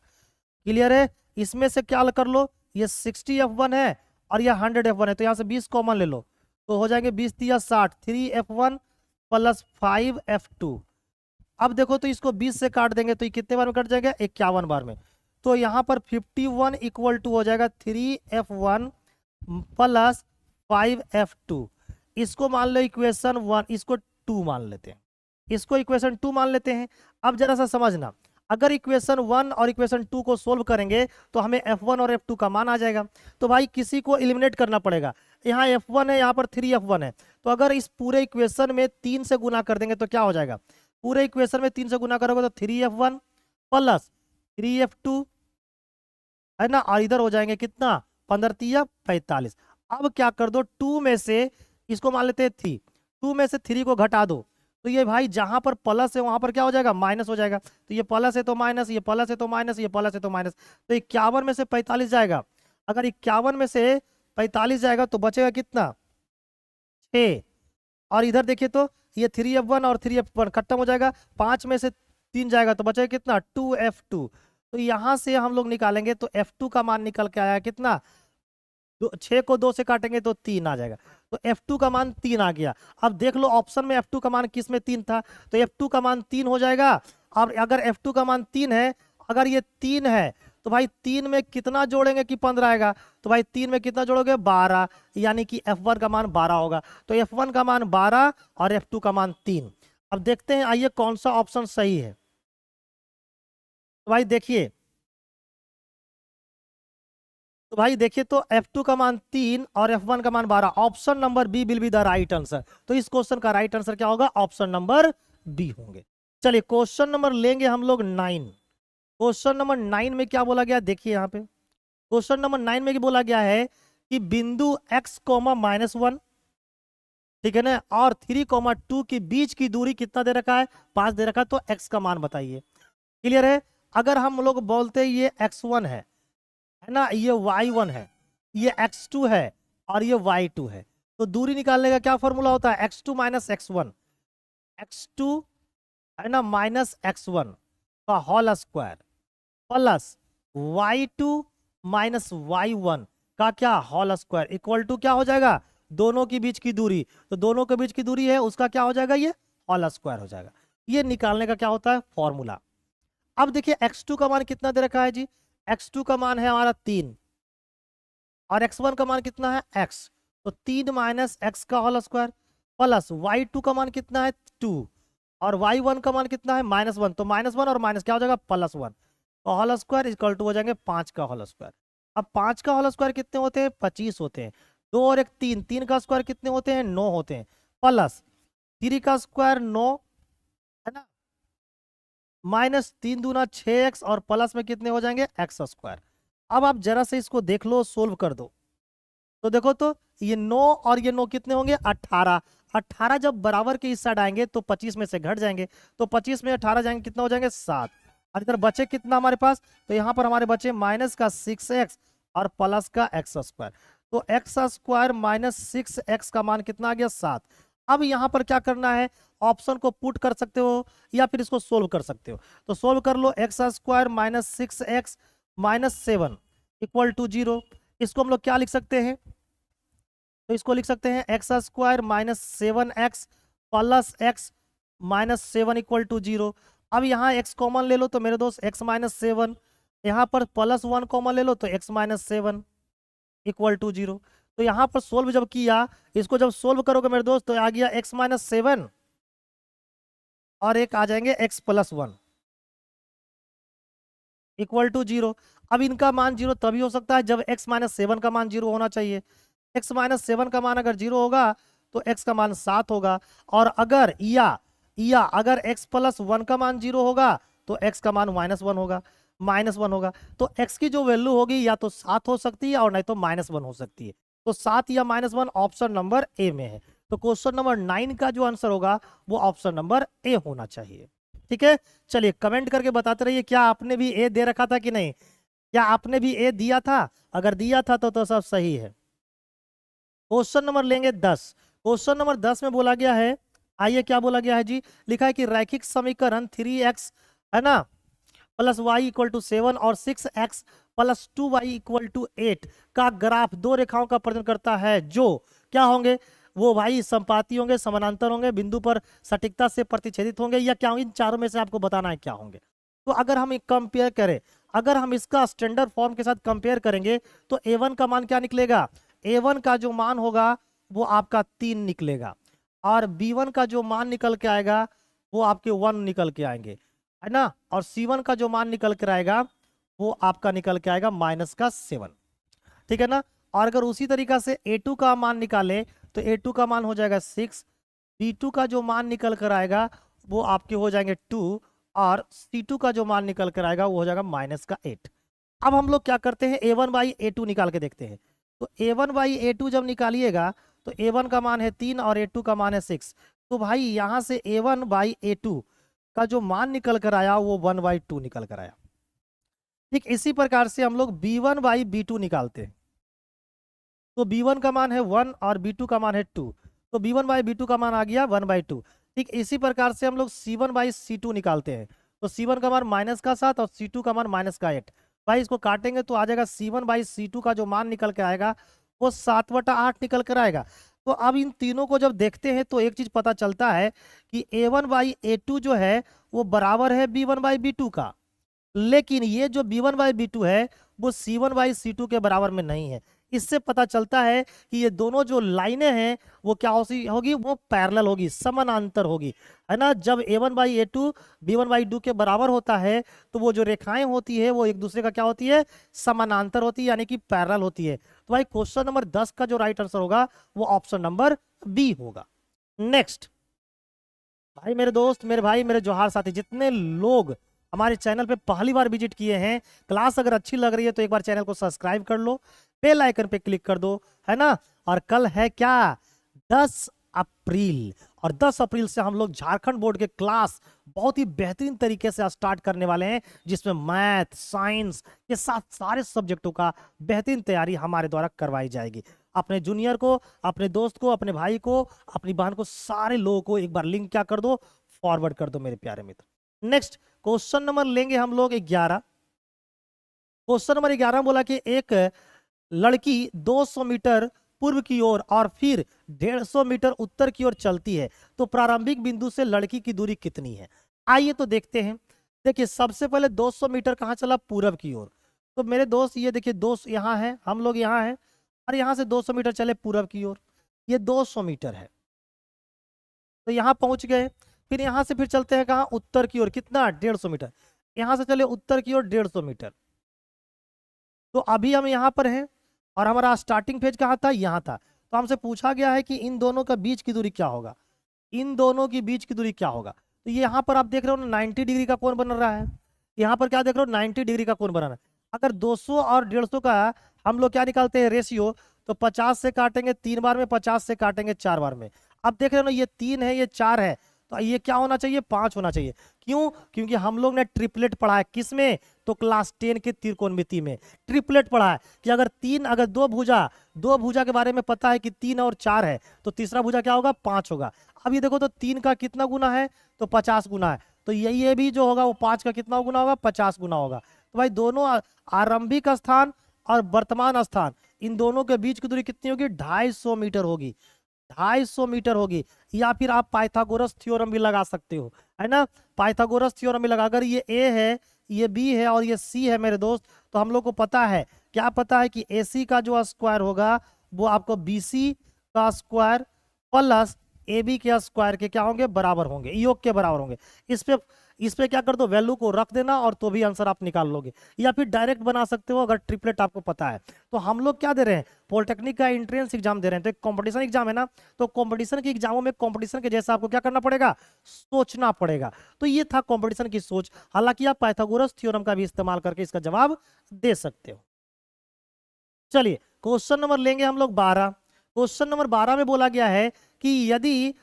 क्लियर है। इसमें से क्या कर लो, ये 60 F1 है और ये 100 F1 है, तो यहाँ से 20 कॉमन ले लो तो हो जाएंगे 20 दिया 60, 3 F1 प्लस 5 F2। अब देखो तो इसको 20 से काट देंगे तो ये कितने बार में कट जाएगा, 51 बार में। तो यहाँ पर 51 इक्वल टू हो जाएगा 3F1 प्लस 5F2। इसको मान लो इक्वेशन 1, इसको 2 मान लेते हैं, इसको इक्वेशन 2 मान लेते हैं। अब जरा सा समझना, अगर इक्वेशन 1 और इक्वेशन 2 को सोल्व करेंगे तो हमें F1 और F2 का मान आ जाएगा। तो भाई किसी को एलिमिनेट करना पड़ेगा। यहाँ F1 है, यहाँ पर 3F1 है, तो अगर इस पूरे इक्वेशन में 3 से गुना कर देंगे तो क्या हो जाएगा, पूरे इक्वेशन में 3 से गुना करोगे तो 3F1 प्लस 3F2 है ना, और इधर हो जाएंगे कितना 15 तिया 45। अब क्या कर दो, 2 में से इसको मान लेते हैं 3, 2 में से 3 को घटा दो तो ये भाई जहां पर प्लस है वहां पर क्या हो जाएगा, माइनस हो जाएगा। तो ये प्लस है तो माइनस, ये प्लस है तो माइनस, ये प्लस है तो माइनस। तो 51 में से 45 जाएगा। अगर 51 में से 45 जाएगा तो बचेगा कितना 6। और इधर देखिए तो ये 3F1 और 3F1 खत्म हो जाएगा, 5 में से 3 जाएगा तो बचेगा कितना 2F2। तो यहां से हम लोग निकालेंगे तो F2 का मान निकल के आया कितना, 6 को 2 से काटेंगे तो 3 आ जाएगा। तो F2 का मान 3 आ गया। अब देख लो ऑप्शन में F2 का मान किस में 3 था, तो F2 का मान 3 हो जाएगा। और अगर F2 का मान 3 है, अगर ये 3 है तो भाई 3 में कितना जोड़ेंगे कि 15 आएगा, तो भाई 3 में कितना जोड़ोगे 12, यानी कि F1 का मान 12 होगा। तो F1 का मान 12 और F2 का मान 3। अब देखते हैं आइए कौन सा ऑप्शन सही है। तो भाई देखिए, तो भाई देखिए तो F2 का मान 3 और F1 का मान 12, option number B will be the right answer. तो इस क्वेश्चन का राइट आंसर क्या होगा, ऑप्शन नंबर बी होंगे। चलिए क्वेश्चन नंबर लेंगे हम लोग 9। क्वेश्चन नंबर 9 में क्या बोला गया, देखिए यहाँ पे क्वेश्चन नंबर 9 में क्या बोला गया है कि बिंदु x कोमा -1, ठीक है ना, और 3,2 के बीच की दूरी कितना दे रखा है, 5 दे रखा है, तो x का मान बताइए। क्लियर है। अगर हम लोग बोलते ये x1 है ना, ये y1 है, ये x2 है और ये y2 है, तो दूरी निकालने का क्या फॉर्मूला होता है, x2 माइनस x1, x2 है ना माइनस x1 का whole square plus y2 minus y1 का क्या होल स्क्वायर इक्वल टू क्या हो जाएगा, दोनों के बीच की दूरी, तो दोनों के बीच की दूरी है उसका क्या हो जाएगा, ये होल स्क्वायर हो जाएगा। ये निकालने का क्या होता है फॉर्मूला। अब देखिए x2 का मान कितना दे रखा है जी, x2 का मान है हमारा 3 और x1 का मान कितना है x, तो 3 माइनस एक्स का होल स्क्वायर प्लस y2 का मान कितना है 2 और y1 का मान कितना है -1, तो -1 और माइनस क्या हो जाएगा +1, तो होल स्क्वायर इक्वल टू हो जाएंगे 5 का होल स्क्वायर। अब 5 का होल स्क्वायर कितने होते हैं, 25 होते हैं, 2 और 1 3, 3 का स्क्वायर कितने होते हैं 9 होते हैं, प्लस 3 का स्क्वायर 9 है ना, माइनस 3 दूना 6x और प्लस में कितने हो जाएंगे एक्स स्क्वायर। अब आप जरा से इसको देख लो, सोल्व कर दो, तो देखो तो ये 9 और ये 9 कितने होंगे 18, 18 जब बराबर के इस साइड आएंगे तो 25 में से घट जाएंगे, तो 25 में 18 जाएंगे कितना हो जाएंगे 7, और इधर बचे कितना हमारे पास, तो यहाँ पर हमारे बचे माइनस का 6x और प्लस का एक्स स्क्वायर, तो एक्स स्क्वायर माइनस 6x का मान कितना आ गया 7। अब यहाँ पर क्या करना है, ऑप्शन को पुट कर सकते हो या फिर इसको सोल्व कर सकते हो, तो सोल्व कर लो, X square minus 6x minus 7 equal to 0। इसको हम लोग क्या लिख सकते हैं, तो इसको लिख सकते हैं X square minus 7x plus X minus 7 equal to 0। अब यहाँ x कॉमन ले लो तो मेरे दोस्त x माइनस 7, यहाँ पर +1 कॉमन ले लो तो x माइनस 7 इक्वल टू 0। तो यहाँ पर सोल्व जब किया, इसको जब सोल्व करोगे मेरे दोस्त तो आ गया x माइनस 7 और एक आ जाएंगे x प्लस 1 इक्वल टू 0। अब इनका मान 0 तभी हो सकता है जब x माइनस 7 का मान 0 होना चाहिए, x माइनस 7 का मान अगर 0 होगा तो x का मान 7 होगा, और अगर या अगर x प्लस 1 का मान 0 होगा तो x का मान -1 होगा, तो x की जो वैल्यू होगी या तो 7 हो सकती है और नहीं तो -1 हो सकती है, तो 7 या -1 ऑप्शन नंबर ए में है, तो क्वेश्चन नंबर 9 का जो आंसर होगा वो ऑप्शन नंबर ए होना चाहिए। ठीक है, चलिए कमेंट करके बताते रहिए क्या आपने भी ए दे रखा था कि नहीं, क्या आपने भी ए दिया था, अगर दिया था तो सब सही है। क्वेश्चन नंबर लेंगे 10। क्वेश्चन नंबर 10 में बोला गया है, आइए क्या बोला गया है जी, लिखा है कि रैखिक समीकरण 3x है ना प्लस वाई इक्वल टू 7 और 6x plus 2y equal to 8 का ग्राफ दो रेखाओं का प्रदर्शन करता है जो क्या होंगे, वो भाई संपाती होंगे, समानांतर होंगे, बिंदु पर सटीकता से प्रतिच्छेदित होंगे, या क्या होंगे, इन चारों में से आपको बताना है क्या होंगे। तो अगर हम कंपेयर करें, अगर हम इसका स्टैंडर्ड फॉर्म के साथ कंपेयर करेंगे तो a1 का मान क्या निकलेगा, a1 का जो मान होगा वो आपका 3 निकलेगा, और b1 का जो मान निकल के आएगा वो आपके 1 निकल के आएंगे, है ना, और c1 का जो मान निकल कर आएगा वो आपका निकल के आएगा -7। ठीक है ना, और अगर उसी तरीका से a2 का मान निकाले तो a2 का मान हो जाएगा 6, b2 का जो मान निकल कर आएगा वो आपके हो जाएंगे 2, और c2 का जो मान निकल कर आएगा वो हो जाएगा -8। अब हम लोग क्या करते हैं, a1/a2 निकाल के देखते हैं, तो a1/a2 जब निकालिएगा तो a1 का मान है 3 और a2 का मान है 6, तो भाई यहाँ से a1/a2 का जो मान निकल कर आया वो 1/2 निकल कर आया। ठीक इसी प्रकार से हम लोग b1/b2 निकालते हैं, तो b1 का मान है 1 और b2 का मान है 2, तो b1/b2 का मान आ गया 1/2। ठीक इसी प्रकार से हम लोग c1/c2 निकालते हैं, तो c1 का मान -7 और c2 का मान -8। भाई इसको काटेंगे तो आ जाएगा c1/c2 का जो मान निकल के आएगा वो 7/8 निकल कर आएगा। तो अब इन तीनों को जब देखते हैं तो एक चीज पता चलता है कि a1/a2 जो है वो बराबर है b1/b2 का, लेकिन ये जो b1/b2 है वो c1/c2 के बराबर में नहीं है। इससे पता चलता है कि ये दोनों जो लाइनें हैं वो क्या होगी, वो पैरेलल होगी, समानांतर होगी, है ना। जब a1/a2 b1/2 के बराबर होता है तो वो जो रेखाएं होती है वो एक दूसरे का क्या होती है, समानांतर होती है, यानी कि पैरेलल होती है। तो भाई क्वेश्चन नंबर 10 का जो राइट आंसर होगा वो ऑप्शन नंबर बी होगा। नेक्स्ट भाई मेरे दोस्त, मेरे भाई, मेरे जोहार साथी, जितने लोग हमारे चैनल पे पहली बार विजिट किए हैं, क्लास अगर अच्छी लग रही है तो एक बार चैनल को सब्सक्राइब कर लो, बेल आइकन पे क्लिक कर दो, है ना। और कल है क्या, 10 अप्रैल। और 10 अप्रैल से हम लोग झारखंड बोर्ड के क्लास बहुत ही बेहतरीन तरीके से स्टार्ट करने वाले हैं, जिसमें मैथ, साइंस के साथ सारे सब्जेक्टों का बेहतरीन तैयारी हमारे द्वारा करवाई जाएगी। अपने जूनियर को, अपने दोस्त को, अपने भाई को, अपनी बहन को, सारे लोगों को एक बार लिंक क्या कर दो, फॉरवर्ड कर दो मेरे प्यारे मित्र। नेक्स्ट क्वेश्चन नंबर लेंगे हम लोग 11। क्वेश्चन नंबर 11 बोला कि एक लड़की 200 मीटर पूर्व की ओर और फिर 150 मीटर उत्तर की ओर चलती है, तो प्रारंभिक बिंदु से लड़की की दूरी कितनी है। आइए तो देखते हैं। देखिए सबसे पहले 200 मीटर कहाँ चला, पूरब की ओर। तो मेरे दोस्त ये देखिए, दोस्त यहाँ है, हम लोग यहाँ है, और यहाँ से 200 मीटर चले पूरब की ओर, ये 200 मीटर है, तो यहाँ पहुंच गए। फिर यहाँ से फिर चलते हैं कहाँ, उत्तर की ओर, कितना, 150 मीटर। यहाँ से चले उत्तर की ओर 150 मीटर। तो अभी हम यहाँ पर हैं, और हमारा स्टार्टिंग फेज कहाँ था, यहाँ था। तो हमसे पूछा गया है कि इन दोनों का बीच की दूरी क्या होगा, इन दोनों की बीच की दूरी क्या होगा। तो ये यहाँ पर आप देख रहे हो 90 डिग्री का कोण बन रहा है, यहाँ पर क्या देख रहे हो, 90 डिग्री का कोण बना रहा है। अगर 200 और 150 का हम लोग क्या निकालते हैं, रेशियो, तो 50 से काटेंगे 3 बार में, 50 से काटेंगे 4 बार में। अब देख रहे हो ना, ये 3 है, ये 4 है, तो ये क्या होना चाहिए, 5 होना चाहिए। क्यों, क्योंकि हम लोग ने ट्रिपलेट पढ़ा है, किसमें, तो क्लास 10 के त्रिकोणमिति में ट्रिपलेट पढ़ा है कि अगर दो भुजा के बारे में पता है कि 3 और 4 है, तो तीसरा भुजा क्या होगा, 5 होगा। अब ये देखो तो 3 का कितना गुना है, तो 50 गुना है। तो ये भी जो होगा वो 5 का कितना गुना होगा, 50 गुना होगा। तो भाई दोनों आरंभिक स्थान और वर्तमान स्थान, इन दोनों के बीच की दूरी कितनी होगी, 250 मीटर होगी, 250 मीटर होगी। या फिर आप पाइथागोरस थ्योरम भी लगा सकते हो, है ना। पाइथागोरस थ्योरम भी लगा, अगर ये ए है, ये बी है और ये सी है मेरे दोस्त, तो हम लोग को पता है, क्या पता है कि एसी का जो स्क्वायर होगा वो आपको बीसी का स्क्वायर प्लस ए बी के स्क्वायर के क्या होंगे, बराबर होंगे, योग के बराबर होंगे। इस पे क्या कर दो, वैल्यू को रख देना और तो भी आंसर आप निकाल लोगे। या फिर डायरेक्ट बना सकते हो अगर ट्रिपलेट आपको पता है। तो हम लोग क्या दे रहे हैं, पॉलिटेक्निक का एंट्रेंस एग्जाम दे रहे हैं, तो एक कॉम्पिटिशन एग्जाम है ना। तो कॉम्पिटिशन के एग्जामों में कॉम्पिटिशन के जैसा आपको क्या करना पड़ेगा, सोचना पड़ेगा। तो ये था कॉम्पिटिशन की सोच। हालांकि आप पाइथागोरस थ्योरम का भी इस्तेमाल करके इसका जवाब दे सकते हो। चलिए क्वेश्चन नंबर लेंगे हम लोग 12। क्वेश्चन नंबर 12 में बोला गया है कि यदि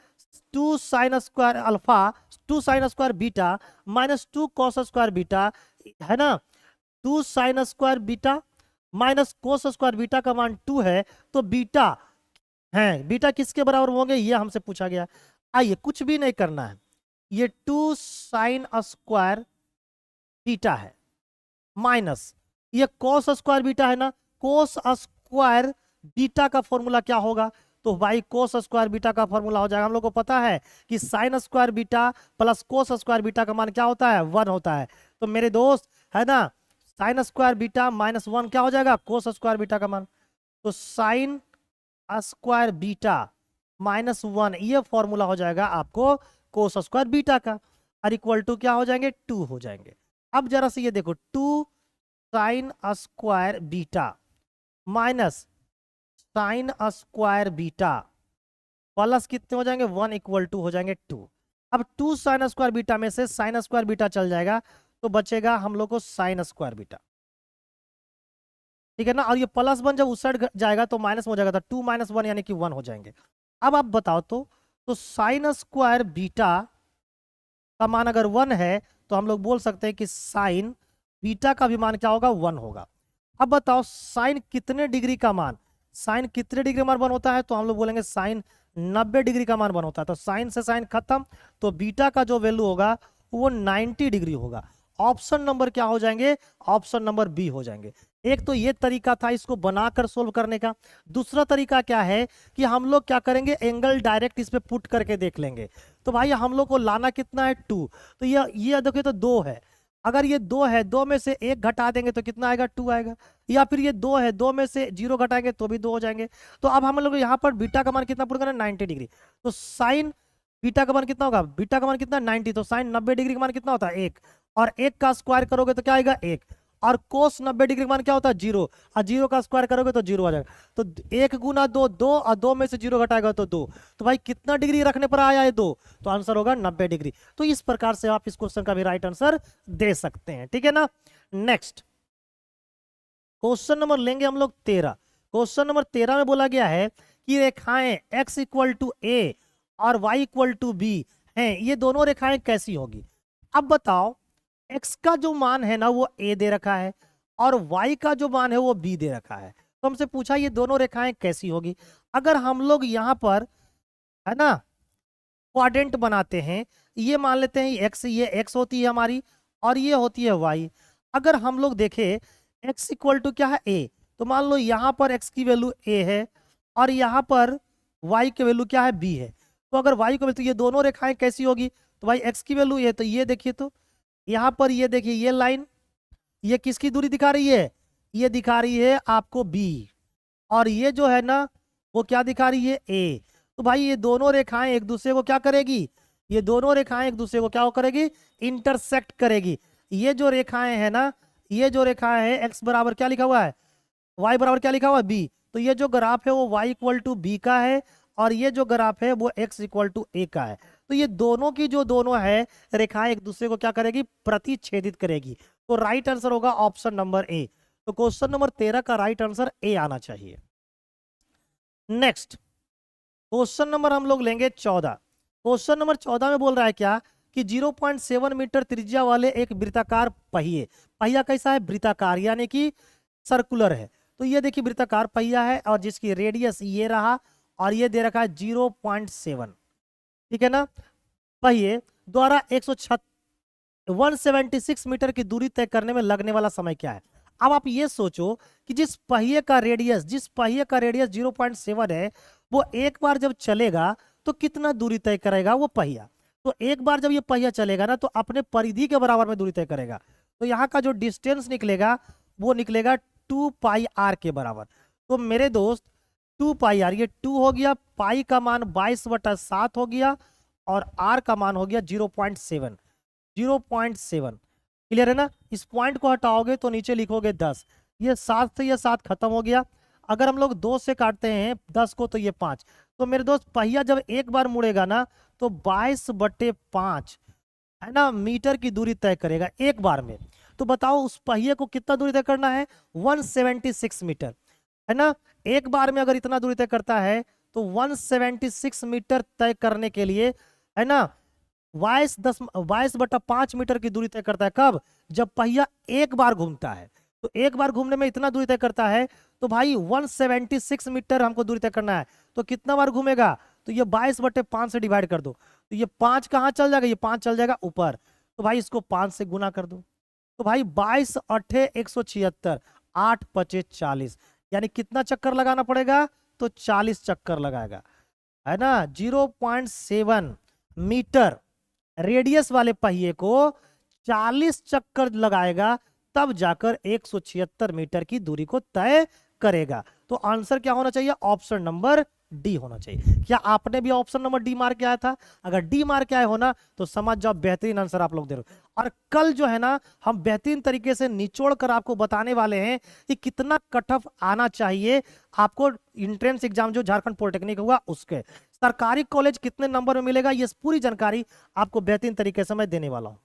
2 sine square alpha 2 sine square beta minus 2 cos square beta, है ना, 2 sine square beta minus cos square beta का मान 2 है, तो बीटा है, बीटा किसके बराबर होंगे, ये हमसे पूछा गया। आइए कुछ भी नहीं करना है, ये 2 साइन स्क्वायर बीटा है माइनस ये कोस स्क्वायर बीटा है ना, कोस स्क्वायर बीटा का फॉर्मूला क्या होगा, तो भाई कोस स्क्वायर बीटा का फॉर्मूला हो जाएगा, हम लोग को पता है कि sine square beta plus cos square beta का मान क्या होता है, 1 होता है। तो मेरे दोस्त, है ना, साइन स्क्वायर बीटा माइनस 1 क्या हो जाएगा, कोस स्क्वायर बीटा का मान। तो साइन स्क्वायर बीटा माइनस 1 ये फॉर्मूला हो जाएगा आपको कोस स्क्वायर बीटा का, और इक्वल टू क्या हो जाएंगे, 2 हो जाएंगे। अब जरा से ये देखो, 2 sine square beta minus sine square beta plus कितने हो जाएंगे, 1 इक्वल टू हो जाएंगे 2। अब 2 साइन स्क्वायर बीटा में से साइन स्क्वायर बीटा चल जाएगा, तो बचेगा हम लोग को साइन स्क्वायर बीटा, ठीक है ना। और ये प्लस 1 जब उस साइड जाएगा तो माइनस हो जाएगा, तो 2 माइनस 1 यानी कि 1 हो जाएंगे। अब आप बताओ तो साइन स्क्वायर बीटा का मान अगर 1 है, तो हम लोग बोल सकते हैं कि साइन बीटा का भी मान क्या होगा, 1 होगा। अब बताओ साइन कितने डिग्री का मान, साइन कितने डिग्री मान बन होता है, तो हम लोग बोलेंगे साइन 90 डिग्री का मान बन होता है। तो साइन से साइन खत्म, तो बीटा का जो वैल्यू होगा वो 90 डिग्री होगा। ऑप्शन नंबर क्या हो जाएंगे, ऑप्शन नंबर बी हो जाएंगे। एक तो ये तरीका था इसको बनाकर सोल्व करने का। दूसरा तरीका क्या है कि हम लोग क्या करेंगे, एंगल डायरेक्ट इस पे पुट करके देख लेंगे। तो भाई हम लोग को लाना कितना है, 2। तो ये देखिए तो 2 है, अगर ये 2 है, 2 में से 1 घटा देंगे तो कितना आएगा, 2 आएगा। या फिर ये 2 है, 2 में से 0 घटाएंगे तो भी 2 हो जाएंगे। तो अब हम लोग यहाँ पर बीटा का मान कितना पुट करना है, 90 डिग्री। तो साइन बीटा का मान कितना होगा, बीटा का मान कितना, 90। तो साइन 90 डिग्री का मान कितना होता है, 1, और 1 का स्क्वायर करोगे तो क्या आएगा, 1। और कोस 90 डिग्री का मान क्या होता है 0, और 0 का स्क्वायर करोगे तो 0 आ जाएगा। तो 1 गुना 2 2, और 2 में से 0 घटाएगा तो 2। तो भाई कितना डिग्री रखने पर आया है 2, तो आंसर होगा 90 डिग्री। तो इस प्रकार से आप इस क्वेश्चन का भी राइट आंसर दे सकते हैं, ठीक है ना। नेक्स्ट क्वेश्चन नंबर लेंगे हम लोग 13। क्वेश्चन नंबर 13 में बोला गया है कि रेखाएं x इक्वल टू ए और y इक्वल टू बी हैं, ये दोनों रेखाएं कैसी होगी। अब बताओ, x का जो मान है ना वो a दे रखा है, और y का जो मान है वो b दे रखा है। तो हमसे पूछा ये दोनों रेखाएं कैसी होगी। अगर हम लोग यहाँ पर, है ना, क्वाड्रेंट बनाते हैं, ये मान लेते हैं x, ये x होती है हमारी, और ये होती है y। अगर हम लोग देखें x इक्वल टू क्या है a, तो मान लो यहाँ पर x की वैल्यू a है, और यहाँ पर y की वैल्यू क्या है b है। तो अगर y को वैल्यू, तो ये दोनों रेखाएं कैसी होगी। तो भाई x की वैल्यू a, तो ये देखिए, तो यहाँ पर ये देखिए, ये लाइन ये किसकी दूरी दिखा रही है, ये दिखा रही है आपको b, और ये जो है ना वो क्या दिखा रही है a। तो भाई ये दोनों रेखाएं एक दूसरे को क्या करेगी, ये दोनों रेखाएं एक दूसरे को क्या करेगी, इंटरसेक्ट करेगी। ये जो रेखाएं है ना, ये जो रेखाएं है x बराबर क्या लिखा हुआ है, y बराबर क्या लिखा हुआ है b। तो ये जो ग्राफ है वो y इक्वल टू बी का है, और ये जो ग्राफ है वो x इक्वल टू ए का है। तो ये दोनों की जो दोनों है रेखाएं एक दूसरे को क्या करेगी, प्रतिच्छेदित करेगी। तो राइट आंसर होगा ऑप्शन नंबर ए। तो क्वेश्चन नंबर 13 का राइट आंसर ए आना चाहिए। नेक्स्ट क्वेश्चन नंबर हम लोग लेंगे 14। क्वेश्चन नंबर 14 में बोल रहा है क्या कि 0.7 मीटर त्रिज्या वाले एक वृत्ताकार पहिए, पहिया कैसा है, वृत्ताकार यानी कि सर्कुलर है। तो ये देखिए वृत्ताकार पहिया है, और जिसकी रेडियस ये रहा, और ये दे रखा है 0.7, ठीक है ना। पहिए द्वारा 176 मीटर की दूरी तय करने में लगने वाला समय क्या है। अब आप ये सोचो कि जिस पहिए का रेडियस 0.7 है, वो एक बार जब चलेगा तो कितना दूरी तय करेगा वो पहिया। तो एक बार जब ये पहिया चलेगा ना तो अपने परिधि के बराबर में दूरी तय करेगा। तो यहाँ का जो डिस्टेंस निकलेगा वो निकलेगा 2 पाई आर के बराबर। तो मेरे दोस्त 2 पाई आर, ये 2 हो गया, पाई का मान 22/7 हो गया, और आर का मान हो गया 0.7। 0.7 क्लियर है ना। इस पॉइंट को हटाओगे तो नीचे लिखोगे 10, ये 7 से ये 7 खत्म हो गया। अगर हम लोग 2 से काटते हैं 10 को तो ये 5। तो मेरे दोस्त पहिया जब एक बार मुड़ेगा ना तो 22/5, है ना, मीटर की दूरी तय करेगा एक बार में। तो बताओ उस पहिए को कितना दूरी तय करना है, 176 मीटर, है ना। एक बार में अगर इतना दूरी तय करता है तो 176 मीटर तय करने के लिए, है ना, 22/5 मीटर की दूरी तय करता है। कब, जब पहिया एक बार घूमता है। तो एक बार घूमने में इतना दूरी तय करता है, तो भाई 176 मीटर हमको दूरी तय करना है। तो कितना बार घूमेगा, तो ये 22/5 से डिवाइड कर दो, तो ये 5 कहाँ चल जाएगा, ये 5 चल जाएगा ऊपर। तो भाई इसको 5 से गुना कर दो, तो भाई 22 8 176, 8 5 40, यानी कितना चक्कर लगाना पड़ेगा, तो 40 चक्कर लगाएगा, है ना। 0.7 मीटर रेडियस वाले पहिए को 40 चक्कर लगाएगा, तब जाकर 176 मीटर की दूरी को तय करेगा। तो आंसर क्या होना चाहिए, ऑप्शन नंबर डी होना चाहिए। क्या आपने भी ऑप्शन नंबर डी मार के आया था? अगर डी मार के आए हो ना तो समझ जाओ बेहतरीन आंसर आप लोग दे रहे हो। और कल जो है ना हम बेहतरीन तरीके से निचोड़ कर आपको बताने वाले हैं कि कितना कट ऑफ आना चाहिए आपको एंट्रेंस एग्जाम जो झारखंड पॉलिटेक्निक हुआ उसके, सरकारी कॉलेज कितने नंबर में मिलेगा, ये पूरी जानकारी आपको बेहतरीन तरीके से मैं देने वाला हूं।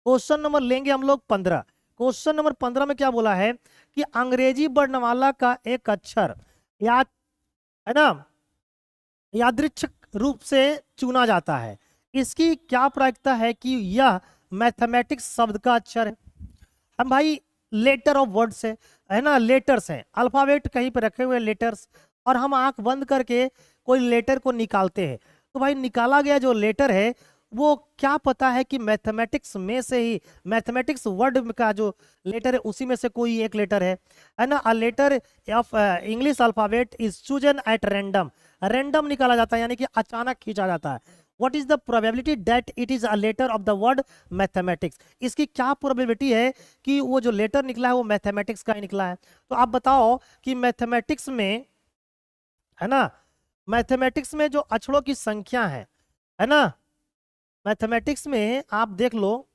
क्वेश्चन नंबर लेंगे हम लोग 15। क्वेश्चन नंबर 15 में क्या बोला है कि अंग्रेजी वर्णमाला का एक अक्षर या, है ना, यादृच्छिक रूप से चुना जाता है, इसकी क्या प्रायिकता है कि यह मैथमेटिक्स शब्द का अक्षर है। हम भाई लेटर ऑफ वर्ड्स है ना, लेटर्स हैं, अल्फाबेट कहीं पे रखे हुए लेटर्स, और हम आंख बंद करके कोई लेटर को निकालते हैं। तो भाई निकाला गया जो लेटर है वो क्या पता है कि मैथमेटिक्स में से ही, मैथमेटिक्स वर्ड का जो लेटर है उसी में से कोई एक लेटर है ना। A letter of English alphabet is chosen at random, random निकाला जाता है यानी कि अचानक खींचा जाता है। What is the probability that it is a letter of the word mathematics, इसकी क्या प्रोबेबिलिटी है कि वो जो लेटर निकला है वो मैथमेटिक्स का ही निकला है। तो आप बताओ कि मैथमेटिक्स में, है ना, मैथमेटिक्स में जो अक्षरों की संख्या है ना, मैथमेटिक्स में आप देख लो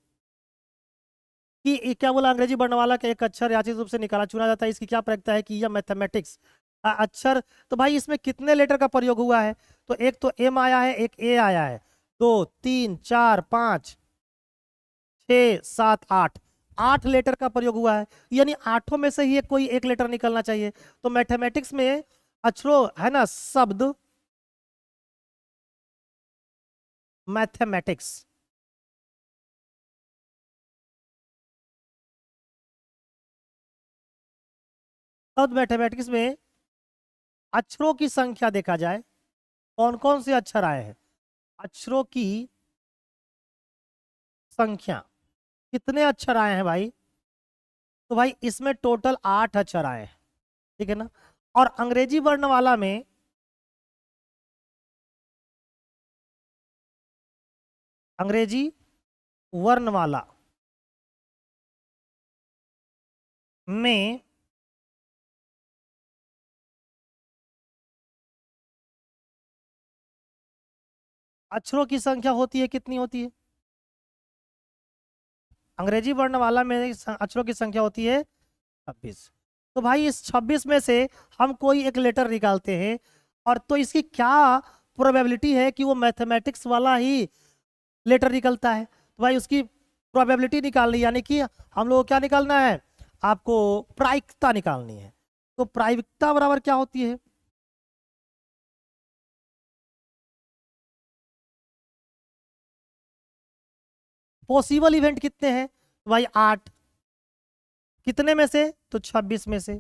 कि क्या बोला, अंग्रेजी वर्णमाला का एक अक्षर याचित रूप से निकाला चुना जाता है, इसकी क्या प्रयोगता है कि यह मैथमेटिक्स अक्षर। तो भाई इसमें कितने लेटर का प्रयोग हुआ है, तो एक तो एम आया है, एक ए आया है, 2 3 4 5 6 7 8, 8 लेटर का प्रयोग हुआ है, यानी आठों में से ही कोई एक लेटर निकलना चाहिए। तो मैथमेटिक्स में अक्षरों है ना, शब्द मैथमेटिक्स, शब्द मैथमेटिक्स में अक्षरों की संख्या देखा जाए, कौन कौन से अक्षर आए हैं, अक्षरों की संख्या कितने अक्षर आए हैं भाई, तो भाई इसमें टोटल 8 अक्षर आए हैं, ठीक है ना। और अंग्रेजी वर्णमाला में अंग्रेजी वर्णमाला में अक्षरों की संख्या होती है, कितनी होती है, अंग्रेजी वर्णमाला में अक्षरों की संख्या होती है 26। तो भाई इस 26 में से हम कोई एक लेटर निकालते हैं, और तो इसकी क्या प्रोबेबिलिटी है कि वो मैथमेटिक्स वाला ही लेटर निकलता है, तो भाई उसकी प्रोबेबिलिटी निकालनी, यानी कि हम लोग को क्या निकालना है, आपको प्रायिकता निकालनी है। तो प्रायिकता बराबर क्या होती है, पॉसिबल इवेंट कितने हैं, तो भाई 8, कितने में से, तो 26 में से।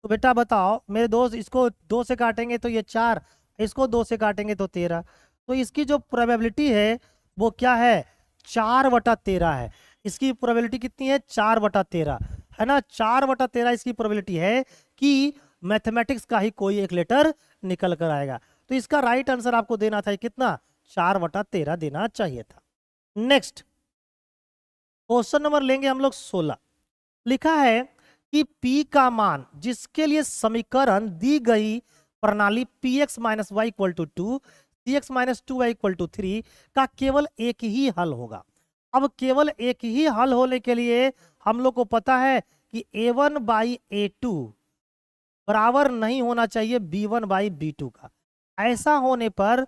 तो बेटा बताओ मेरे दोस्त, इसको 2 से काटेंगे तो ये 4, इसको 2 से काटेंगे तो 13, तो इसकी जो प्रोबेबिलिटी है वो क्या है, 4/13 है। इसकी प्रोबेबिलिटी कितनी है, 4/13 है ना, 4/13 इसकी प्रोबेबिलिटी है कि मैथमेटिक्स का ही कोई एक लेटर निकल कर आएगा। तो इसका राइट आंसर आपको देना था कितना, 4/13 देना चाहिए था। नेक्स्ट क्वेश्चन नंबर लेंगे हम लोग 16। लिखा है कि P का मान जिसके लिए समीकरण दी गई प्रणाली Px minus Y equal to 2, Cx minus 2y equal to 3 का केवल एक ही हल होगा। अब केवल एक ही हल होने के लिए हम लोग को पता है कि a1/a2 बराबर नहीं होना चाहिए b1/b2 का। ऐसा होने पर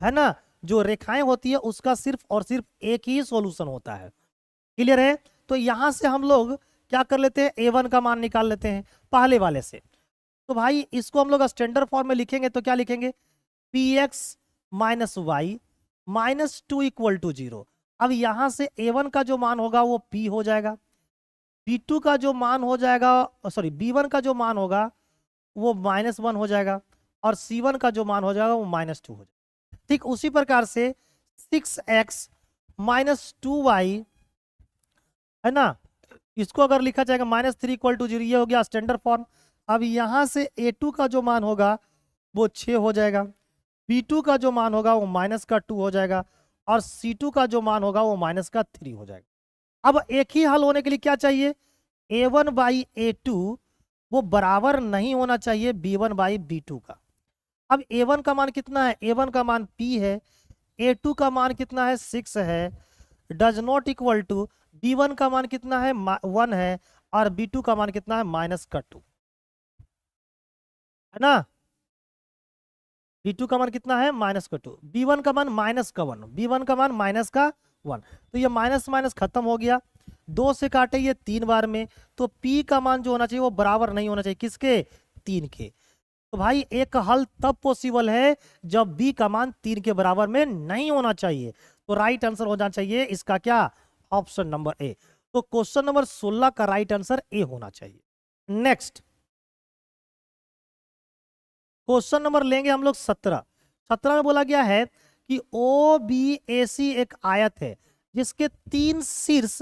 है ना, जो रेखाएं होती है उसका सिर्फ और सिर्फ एक ही सॉल्यूशन होता है। क्लियर है। तो यहां से हम लोग क्या कर लेते हैं, a1 का मान निकाल लेते हैं पहले वाले से। तो भाई इसको हम लोग स्टैंडर्ड फॉर्म में लिखेंगे तो क्या लिखेंगे, px minus Y minus 2 equal to 0। अब यहां से a1 का जो मान होगा वो p हो जाएगा, b2 का जो मान हो जाएगा, सॉरी b1 का जो मान होगा वो -1 हो जाएगा, और c1 का जो मान हो जाएगा वो -2 हो जाएगा। ठीक उसी प्रकार से 6x माइनस 2y है ना, इसको अगर लिखा जाएगा -3 इक्वल टू 0, ये हो गया स्टैंडर्ड फॉर्म। अब यहां से a2 का जो मान होगा वो 6 हो जाएगा, b2 का जो मान होगा वो -2 हो जाएगा, और c2 का जो मान होगा वो -3 हो जाएगा। अब एक ही हल होने के लिए क्या चाहिए, a1/a2 वो बराबर नहीं होना चाहिए b1/b2 का। अब a1 का मान कितना है, a1 का मान p है, a2 का मान कितना है 6 है, does not equal to b1 का मान कितना है 1 है, और b2 का मान कितना है -2 है ना। b2 का मान कितना है -2, b1 का मान -1, b1 का मान -1। तो ये माइनस माइनस खत्म हो गया, 2 से काटे ये 3 बार में, तो p का मान जो होना चाहिए वो बराबर नहीं होना चाहिए किसके, 3 के। तो भाई एक हल तब पॉसिबल है जब b का मान 3 के बराबर में नहीं होना चाहिए। तो राइट आंसर होना चाहिए इसका क्या, ऑप्शन नंबर ए। तो क्वेश्चन नंबर 16 का राइट आंसर ए होना चाहिए। नेक्स्ट क्वेश्चन नंबर लेंगे हम लोग 17। 17 में बोला गया है कि ओ बी ए सी एक आयत है जिसके 3 शीर्ष,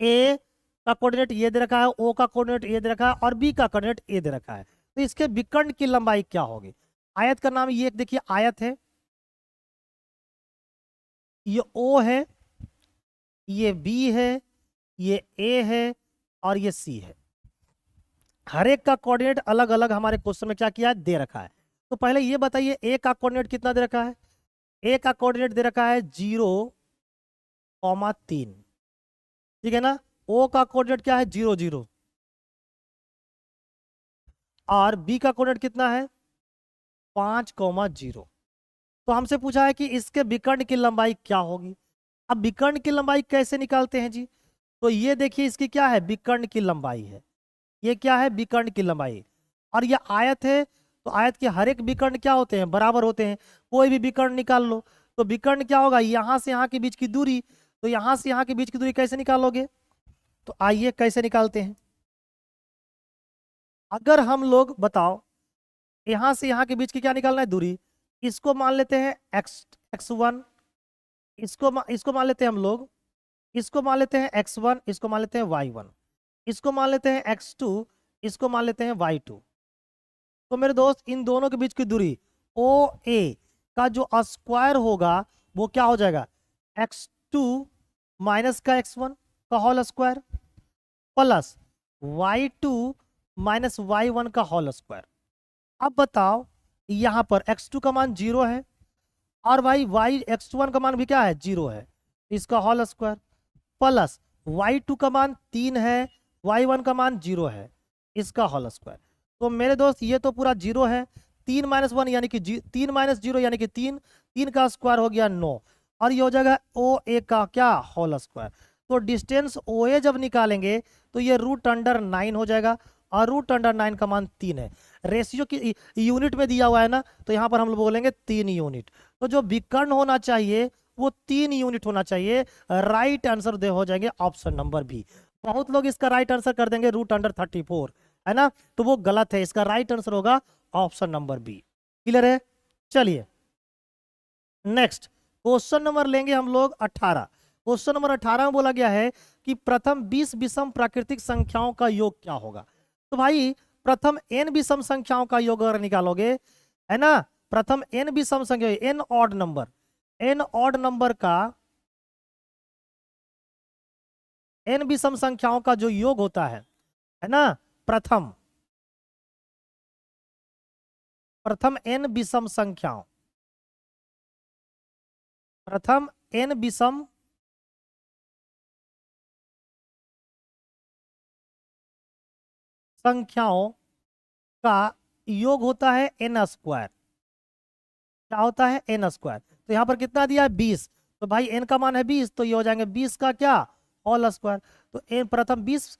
ए का कोऑर्डिनेट ये दे रखा है, ओ का कोऑर्डिनेट ये दे रखा है, और बी का कोऑर्डिनेट ये दे रखा है। तो इसके विकर्ण की लंबाई क्या होगी। आयत का नाम ये देखिए, आयत है, ये ओ है, ये बी है, ये ए है, और ये सी है। हर एक का कोऑर्डिनेट अलग अलग हमारे क्वेश्चन में क्या किया है, दे रखा है। तो पहले ये बताइए ए का कोऑर्डिनेट कितना दे रखा है, ए का कोऑर्डिनेट दे रखा है 0,3, ठीक है ना। ओ का कोऑर्डिनेट क्या है 0 0 और बी का कोऑर्डिनेट कितना है 5,0। तो हमसे पूछा है कि इसके विकर्ण की लंबाई क्या होगी। अब विकर्ण की लंबाई कैसे निकालते हैं जी। तो ये देखिए इसकी क्या है विकर्ण की लंबाई है। ये क्या है विकर्ण की लंबाई और ये आयत है। तो आयत के हर एक विकर्ण क्या होते हैं बराबर होते हैं। कोई भी विकर्ण निकाल लो तो विकर्ण क्या होगा यहां से यहां के बीच की दूरी। तो यहां से यहां के बीच की दूरी कैसे निकालोगे। तो आइए कैसे निकालते हैं। अगर हम लोग बताओ यहां से यहां के बीच की क्या निकालना है दूरी। इसको मान लेते हैं x1। इसको मान लेते हैं हम लोग। इसको मान लेते हैं x1। इसको मान लेते हैं y1। इसको मान लेते हैं x2। इसको मान लेते हैं y2। तो मेरे दोस्त इन दोनों के बीच की दूरी ओ ए का जो स्क्वायर होगा वो क्या हो जाएगा x2 माइनस का x1 का whole square plus y2 minus y1 का होल स्क्वायर। अब बताओ यहां पर x2 का मान 0 है और भाई x1 का मान भी क्या है 0 है इसका होल स्क्वायर प्लस y2 का मान 3 है y1 का मान 0 है इसका होल स्क्वायर। तो मेरे दोस्त ये तो पूरा 0 है 3 माइनस 1 यानी कि 3 माइनस 0 यानी कि 3। 3 का स्क्वायर हो गया 9 और ये हो जाएगा ओ ए का क्या होल स्क्वायर। तो डिस्टेंस ओ ए जब निकालेंगे तो ये √9 हो जाएगा और √9 का मान 3 है। रेशियो की यूनिट में दिया हुआ है ना तो यहाँ पर हम लोग बोलेंगे 3 यूनिट। तो जो विकर्ण होना चाहिए वो 3 यूनिट होना चाहिए। राइट आंसर दे हो जाएंगे ऑप्शन नंबर बी। बहुत लोग इसका राइट आंसर कर देंगे √34 है ना तो वो गलत है। इसका राइट आंसर होगा ऑप्शन नंबर बी। क्लियर है। चलिए नेक्स्ट क्वेश्चन नंबर लेंगे हम लोग 18। क्वेश्चन नंबर 18 में बोला गया है कि प्रथम 20 विषम प्राकृतिक संख्याओं का योग क्या होगा। तो भाई प्रथम n विषम संख्याओं का योग अगर निकालोगे है ना प्रथम n विषम संख्या n ऑड नंबर का n विषम संख्याओं का जो योग होता है ना प्रथम n विषम संख्याओं प्रथम n विषम संख्याओं का योग होता है n स्क्वायर। क्या होता है n स्क्वायर। तो यहाँ पर कितना दिया है 20। तो भाई n का मान है 20 तो ये हो जाएंगे 20 का क्या होल स्क्वायर। तो n प्रथम 20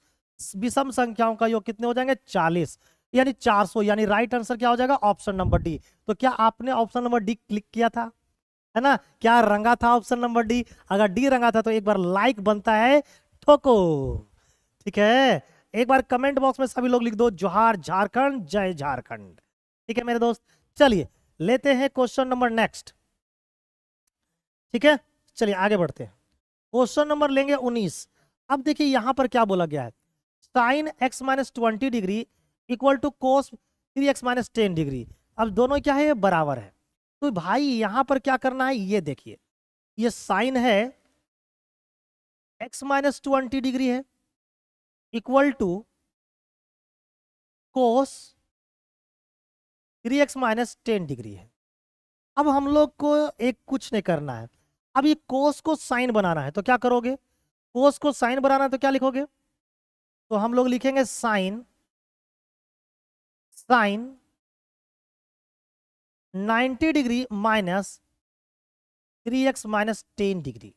विषम संख्याओं का योग कितने हो जाएंगे 40 यानी 400 यानी राइट आंसर क्या हो जाएगा ऑप्शन नंबर डी। तो क्या आपने ऑप्शन नंबर डी क्लिक किया था है ना क्या रंगा था ऑप्शन नंबर डी। अगर डी रंगा था तो एक बार लाइक बनता है ठोको। ठीक है एक बार कमेंट बॉक्स में सभी लोग लिख दो जोहार झारखंड जय झारखंड। ठीक है मेरे दोस्त। चलिए लेते हैं क्वेश्चन नंबर नेक्स्ट। ठीक है चलिए आगे बढ़ते हैं। क्वेश्चन नंबर लेंगे 19। अब देखिए यहां पर क्या बोला गया है sine x minus 20 degree equal to cos 3x minus 10 degree. अब दोनों क्या है ये बराबर है। तो भाई यहां पर क्या करना है ये देखिए ये साइन है x माइनस 20 डिग्री है equal to cos 3x minus 10 degree है। अब हम लोग को एक कुछ नहीं करना है। अब ये कोस को साइन बनाना है तो क्या करोगे कोस को साइन बनाना है तो क्या लिखोगे। तो हम लोग लिखेंगे sine 90 degree minus 3x minus 10 degree.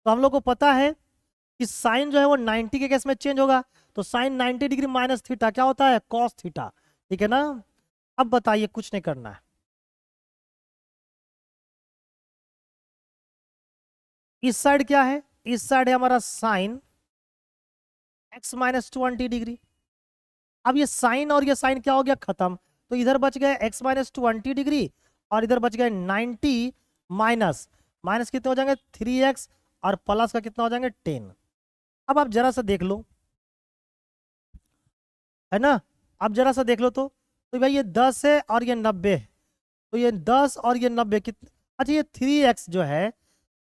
तो हम लोग को पता है कि साइन जो है वो 90 के केस में चेंज होगा। तो साइन 90 डिग्री माइनस थीटा क्या होता है कॉस थीटा। ठीक है ना। अब बताइए कुछ नहीं करना है। इस साइड क्या है इस साइड है हमारा साइन x माइनस 20 डिग्री। अब ये साइन और ये साइन क्या हो गया खत्म। तो इधर बच गए x माइनस 20 डिग्री और इधर बच गए 90 माइनस माइनस कितने हो जाएंगे 3x और प्लस का कितना हो जाएंगे 10। अब आप जरा सा देख लो है ना। अब जरा सा देख लो तो भाई ये 10 है और ये 90 है। तो ये 10 और ये 90 कितने अच्छा ये 3x जो है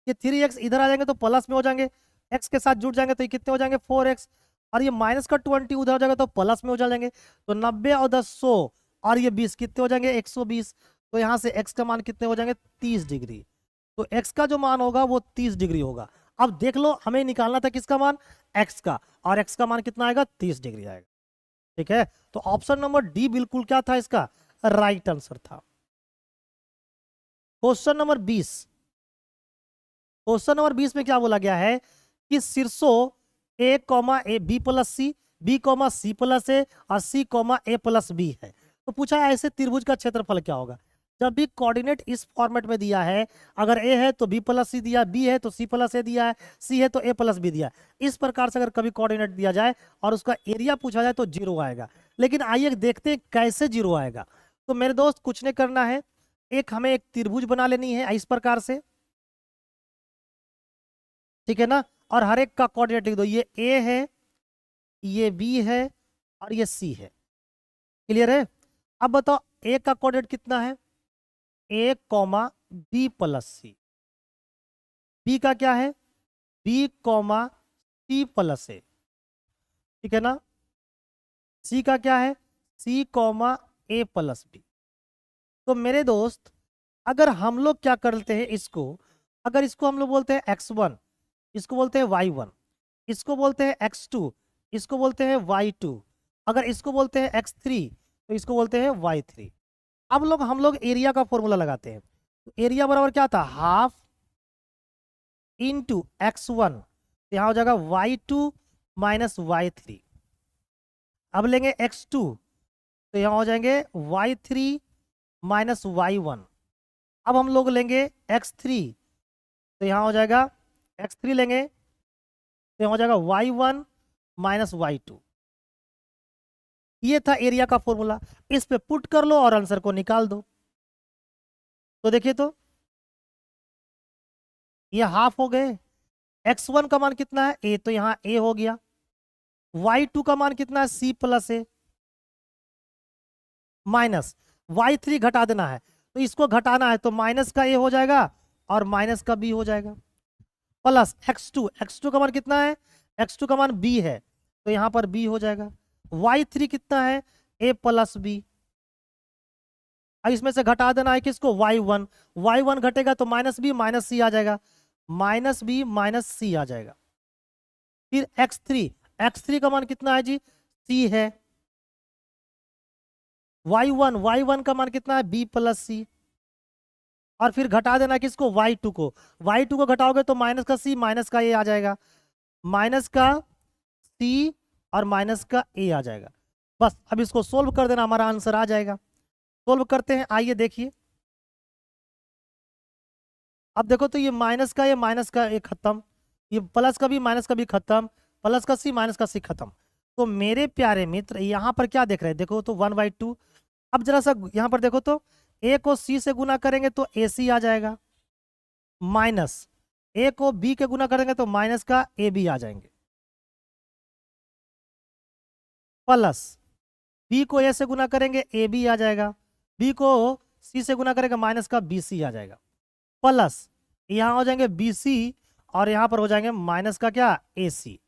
ये 3x इधर आ जाएंगे तो प्लस में हो जाएंगे x के साथ जुड़ जाएंगे तो ये कितने हो जाएंगे 4x और ये माइनस का 20 उधर हो जाएगा तो प्लस में हो जाएंगे। तो 90 और 10 100 और ये 20 कितने हो जाएंगे 120। तो यहाँ से x का मान कितने हो जाएंगे 30 डिग्री। तो x का जो मान होगा वो 30 डिग्री होगा। अब देख लो, हमें निकालना था किसका मान, एक्स का, और एक्स का मान कितना आएगा, 30 डिग्री आएगा। ठीक है, तो ऑप्शन नंबर डी बिल्कुल क्या था इसका, राइट आंसर था। क्वेश्चन नंबर 20, क्वेश्चन नंबर 20 में क्या बोला गया है कि शीर्षों A comma A B plus C, B comma C plus A और C comma A plus B है। तो पूछा है ऐसे त्रिभुज का क्षेत्रफल क्या होगा। जब भी कोऑर्डिनेट इस फॉर्मेट में दिया है, अगर ए है तो बी प्लस सी दिया, बी है तो सी प्लस ए दिया है, सी है तो ए प्लस बी दिया है। इस प्रकार से अगर कभी कोऑर्डिनेट दिया जाए और उसका एरिया पूछा जाए तो जीरो आएगा। लेकिन आइए देखते हैं कैसे जीरो आएगा। तो मेरे दोस्त कुछ नहीं करना है, एक हमें एक त्रिभुज बना लेनी है इस प्रकार से, ठीक है ना, और हर एक का कोऑर्डिनेट लिख दो। ये ए है, ये बी है और ये सी है। क्लियर है। अब बताओ ए का कोऑर्डिनेट कितना है, ए comma B plus C, B का क्या है, बी कॉमा सी प्लस ए, ठीक है ना, सी का क्या है, सी कॉमा ए प्लस बी। तो मेरे दोस्त अगर हम लोग क्या करते हैं इसको, अगर इसको हम लोग बोलते हैं x1, इसको बोलते हैं y1, इसको बोलते हैं x2, इसको बोलते हैं y2, अगर इसको बोलते हैं x3 तो इसको बोलते हैं y3। अब लोग हम लोग एरिया का फॉर्मूला लगाते हैं। तो एरिया बराबर क्या था, हाफ इंटू x1, यहाँ हो जाएगा y2 माइनस y3। अब लेंगे x2 तो यहाँ हो जाएंगे y3 माइनस y1। अब हम लोग लेंगे x3 तो यहाँ हो जाएगा, x3 लेंगे तो यहाँ हो जाएगा y1 माइनस y2। ये था एरिया का फॉर्मूला, इस पे पुट कर लो और आंसर को निकाल दो। तो देखिए तो ये हाफ हो गए, x1 का मान कितना है a, तो यहाँ a हो गया, y2 का मान कितना है c प्लस ए, माइनस y3 घटा देना है, तो इसको घटाना है तो माइनस का a हो जाएगा और माइनस का b हो जाएगा, प्लस x2 का मान कितना है, x2 का मान b है तो यहाँ पर b हो जाएगा, y3 कितना है, a प्लस बी। अब इसमें से घटा देना है किसको, y1 घटेगा तो माइनस बी माइनस सी आ जाएगा, माइनस बी माइनस सी आ जाएगा। फिर x3 का मान कितना है जी, c है, y1 का मान कितना है, b प्लस सी, और फिर घटा देना है किसको, y2 को घटाओगे तो माइनस का c माइनस का a आ जाएगा, माइनस का c और माइनस का a आ जाएगा। बस अब इसको सोल्व कर देना, हमारा आंसर आ जाएगा। सोल्व करते हैं, आइए देखिए। अब देखो तो ये माइनस का ये खत्म, ये प्लस का भी माइनस का भी खत्म, प्लस का सी माइनस का सी खत्म। तो मेरे प्यारे मित्र यहाँ पर क्या देख रहे हैं, देखो तो 1/2। अब जरा सा यहाँ पर देखो तो ए को सी से गुना करेंगे तो ए सी आ जाएगा, माइनस ए को बी के गुना करेंगे तो माइनस का ए बी आ जाएंगे, प्लस बी को ए से गुना करेंगे ए बी आ जाएगा, बी को सी से गुना करेंगे माइनस का बी सी आ जाएगा, प्लस यहाँ हो जाएंगे बी सी और यहाँ पर हो जाएंगे माइनस का क्या, ए सी।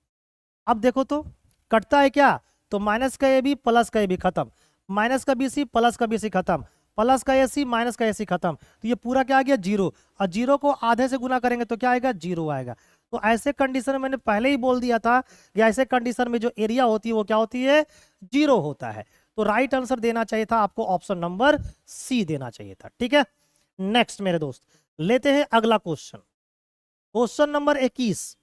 अब देखो तो कटता है क्या, तो माइनस का ए बी प्लस का ए बी खत्म, माइनस का बी सी प्लस का बी सी खत्म, प्लस का ए सी माइनस का ए सी खत्म। तो ये पूरा क्या आ गया, जीरो, और जीरो को आधे से गुना करेंगे तो क्या आएगा, जीरो आएगा। तो ऐसे कंडीशन में मैंने पहले ही बोल दिया था कि ऐसे कंडीशन में जो एरिया होती है वो क्या होती है, जीरो होता है। तो राइट आंसर देना चाहिए था आपको, ऑप्शन नंबर सी देना चाहिए था। ठीक है, नेक्स्ट मेरे दोस्त लेते हैं अगला क्वेश्चन। क्वेश्चन नंबर 21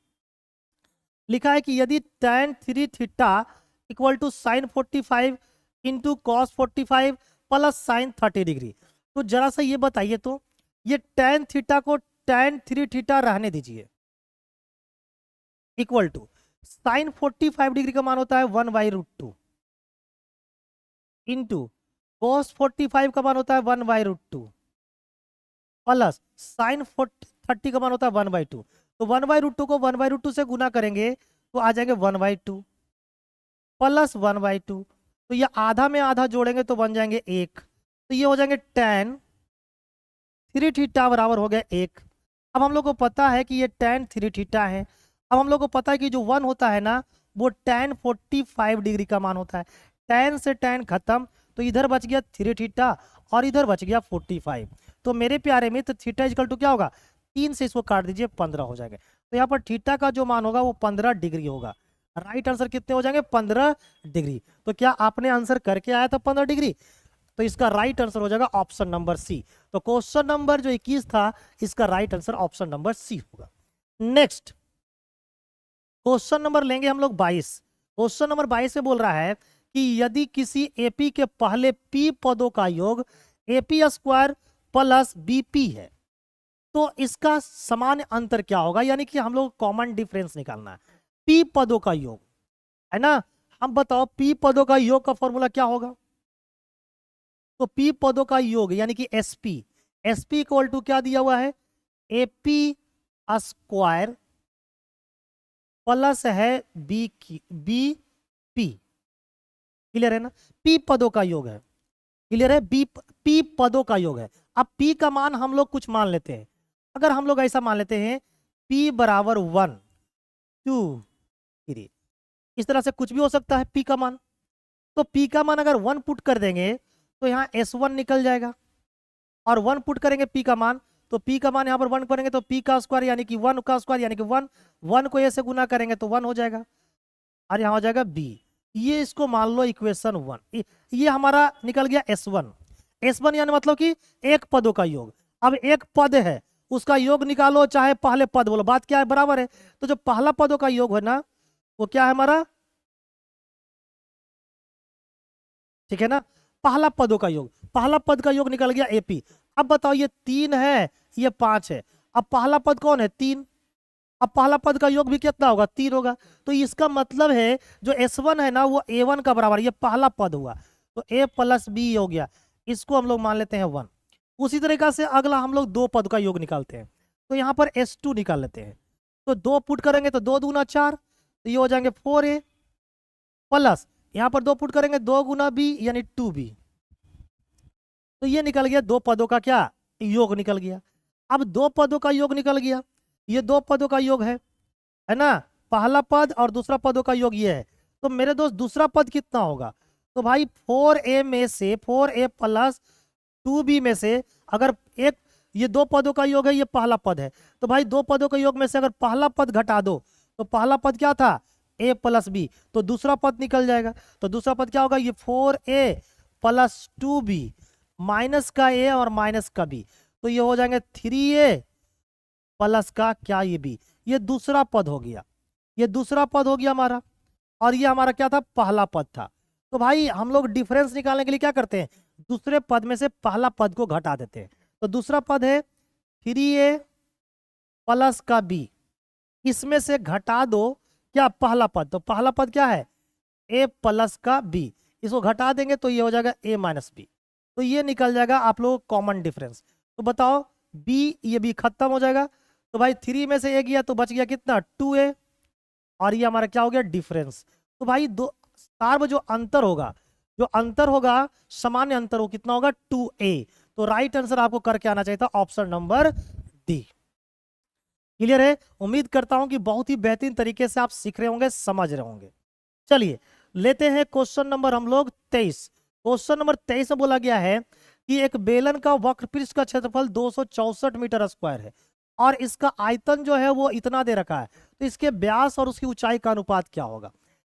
लिखा है कि यदि tan 3 theta equal to sine 45 into cos 45 plus sine 30 degree, तो जरा सा ये बताइए तो ये tan थीटा को tan 3 थीटा रहने दीजिए, इक्वल टू साइन 45 डिग्री का मान होता है 1/√2 इंटू कॉस 45 का मान होता है 1/√2 प्लस साइन 30 का मान होता है 1/2। तो 1/√2 को 1/√2 से गुना करेंगे तो आ जाएंगे 1/2 प्लस 1/2। तो ये आधा में आधा जोड़ेंगे तो बन जाएंगे 1, तो ये हो जाएंगे tan 3 थीटा बराबर हो गया 1। अब हम लोग को पता है कि ये tan 3 थीटा है। अब हम लोग को पता है कि जो 1 होता है ना वो tan 45 डिग्री का मान होता है, tan से tan खत्म, तो इधर बच गया 3 थीटा और इधर बच गया 45। तो मेरे प्यारे मित्र थीटा इक्वल टू क्या होगा, 3 से इसको काट दीजिए 15 हो जाएगा। तो यहाँ पर थीटा का जो मान होगा वो 15 डिग्री होगा। राइट आंसर कितने हो जाएंगे? 15 डिग्री। तो क्या आपने आंसर करके आया था 15 डिग्री? तो इसका राइट आंसर हो जाएगा ऑप्शन नंबर सी। तो क्वेश्चन नंबर जो 21 था, इसका right answer option number C होगा। नेक्स्ट क्वेश्चन नंबर लेंगे हम लोग 22। क्वेश्चन नंबर 22 में बोल रहा है कि यदि किसी एपी के पहले पी पदों का योग एपी स्क्वायर प्लस बीपी है तो इसका समान अंतर क्या होगा? यानी कि हम लोग कॉमन डिफरेंस निकालना है। पी पदों का योग है ना, हम बताओ पी पदों का योग का फॉर्मूला क्या होगा? तो पी पदों का योग यानी कि एसपी, एसपी इक्वल टू क्या दिया हुआ है? एपी स्क्वायर प्लस है बी की बी पी। क्लियर है ना? पी पदों का योग है। क्लियर है? बी पी पदों का योग है। अब पी का मान हम लोग कुछ मान लेते हैं। अगर हम लोग ऐसा मान लेते हैं पी बराबर 1 2 3, इस तरह से कुछ भी हो सकता है पी का मान। तो पी का मान अगर 1 पुट कर देंगे तो यहाँ S1 निकल जाएगा, और 1 पुट करेंगे पी का मान, तो पी का मान यहाँ पर 1 करेंगे तो पी का स्क्वायर यानी कि 1 का स्क्वायर यानी कि 1, 1 को ए से गुना करेंगे तो 1 हो जाएगा, और यहाँ हो जाएगा बी। ये इसको मान लो इक्वेशन 1। ये हमारा निकल गया S1। S1 यानी मतलब कि एक पदों का योग। अब एक पद है उसका योग निकालो चाहे पहले पद बोलो, बात क्या है? बराबर है। तो जो पहला पदों का योग है ना वो क्या है हमारा? ठीक है ना, पहला पदों का योग, पहला पद का योग निकल गया एपी। अब बताओ ये 3 है ये 5 है, अब पहला पद कौन है? 3। अब पहला पद का योग भी कितना होगा? 3 होगा। तो इसका मतलब है जो S1 है ना वो A1 का बराबर, ये पहला पद हुआ तो A प्लस बी हो गया, इसको हम लोग मान लेते हैं 1। उसी तरीका से अगला हम लोग 2 पद का योग निकालते हैं, तो यहाँ पर S2 निकाल लेते हैं। तो 2 पुट करेंगे तो 2 दूना 4, तो ये हो जाएंगे 4A प्लस यहाँ पर 2 पुट करेंगे 2 गुना बी यानी 2B। तो ये निकल गया 2 पदों का क्या योग निकल गया। अब 2 पदों का योग निकल गया, ये 2 पदों का योग है ना, पहला पद और दूसरा पदों का योग ये है। तो मेरे दोस्त दूसरा पद कितना होगा? तो भाई 4A में से 4A प्लस 2B में से अगर एक, ये 2 पदों का योग है, ये पहला पद है, तो भाई 2 पदों का योग में से अगर पहला पद घटा दो तो पहला पद क्या था? A प्लस बी, तो दूसरा पद निकल जाएगा। तो दूसरा पद क्या होगा? ये 4A प्लस 2B माइनस का A और माइनस का B, तो ये हो जाएंगे 3A प्लस का क्या? ये B। ये दूसरा पद हो गया, ये दूसरा पद हो गया हमारा, और ये हमारा क्या था? पहला पद था। तो भाई हम लोग डिफरेंस निकालने के लिए क्या करते हैं? दूसरे पद में से पहला पद को घटा देते हैं। तो दूसरा पद है 3A प्लस का B, इसमें से घटा दो क्या? पहला पद। तो पहला पद क्या है? A प्लस का B, इसको घटा देंगे तो ये हो जाएगा A माइनस बी। तो ये निकल जाएगा आप लोग कॉमन डिफरेंस। तो बताओ B, ये B खत्म हो जाएगा, तो भाई 3 में से A गया तो बच गया कितना? 2A, और ये हमारा क्या हो गया? डिफरेंस। तो भाई दो सार्व जो अंतर होगा, जो अंतर होगा सामान्य अंतर, वो कितना होगा? 2A। तो राइट आंसर आपको करके आना चाहिए था ऑप्शन नंबर डी। क्लियर है? उम्मीद करता हूं कि बहुत ही बेहतरीन तरीके से आप सीख रहे होंगे, समझ रहे होंगे। चलिए लेते हैं क्वेश्चन नंबर हम लोग 23। क्वेश्चन नंबर 23 में बोला गया है कि एक बेलन का वक्रपृष्ठ का क्षेत्रफल 264 मीटर स्क्वायर है और इसका आयतन जो है वो इतना दे रखा है, तो इसके व्यास और उसकी ऊंचाई का अनुपात क्या होगा?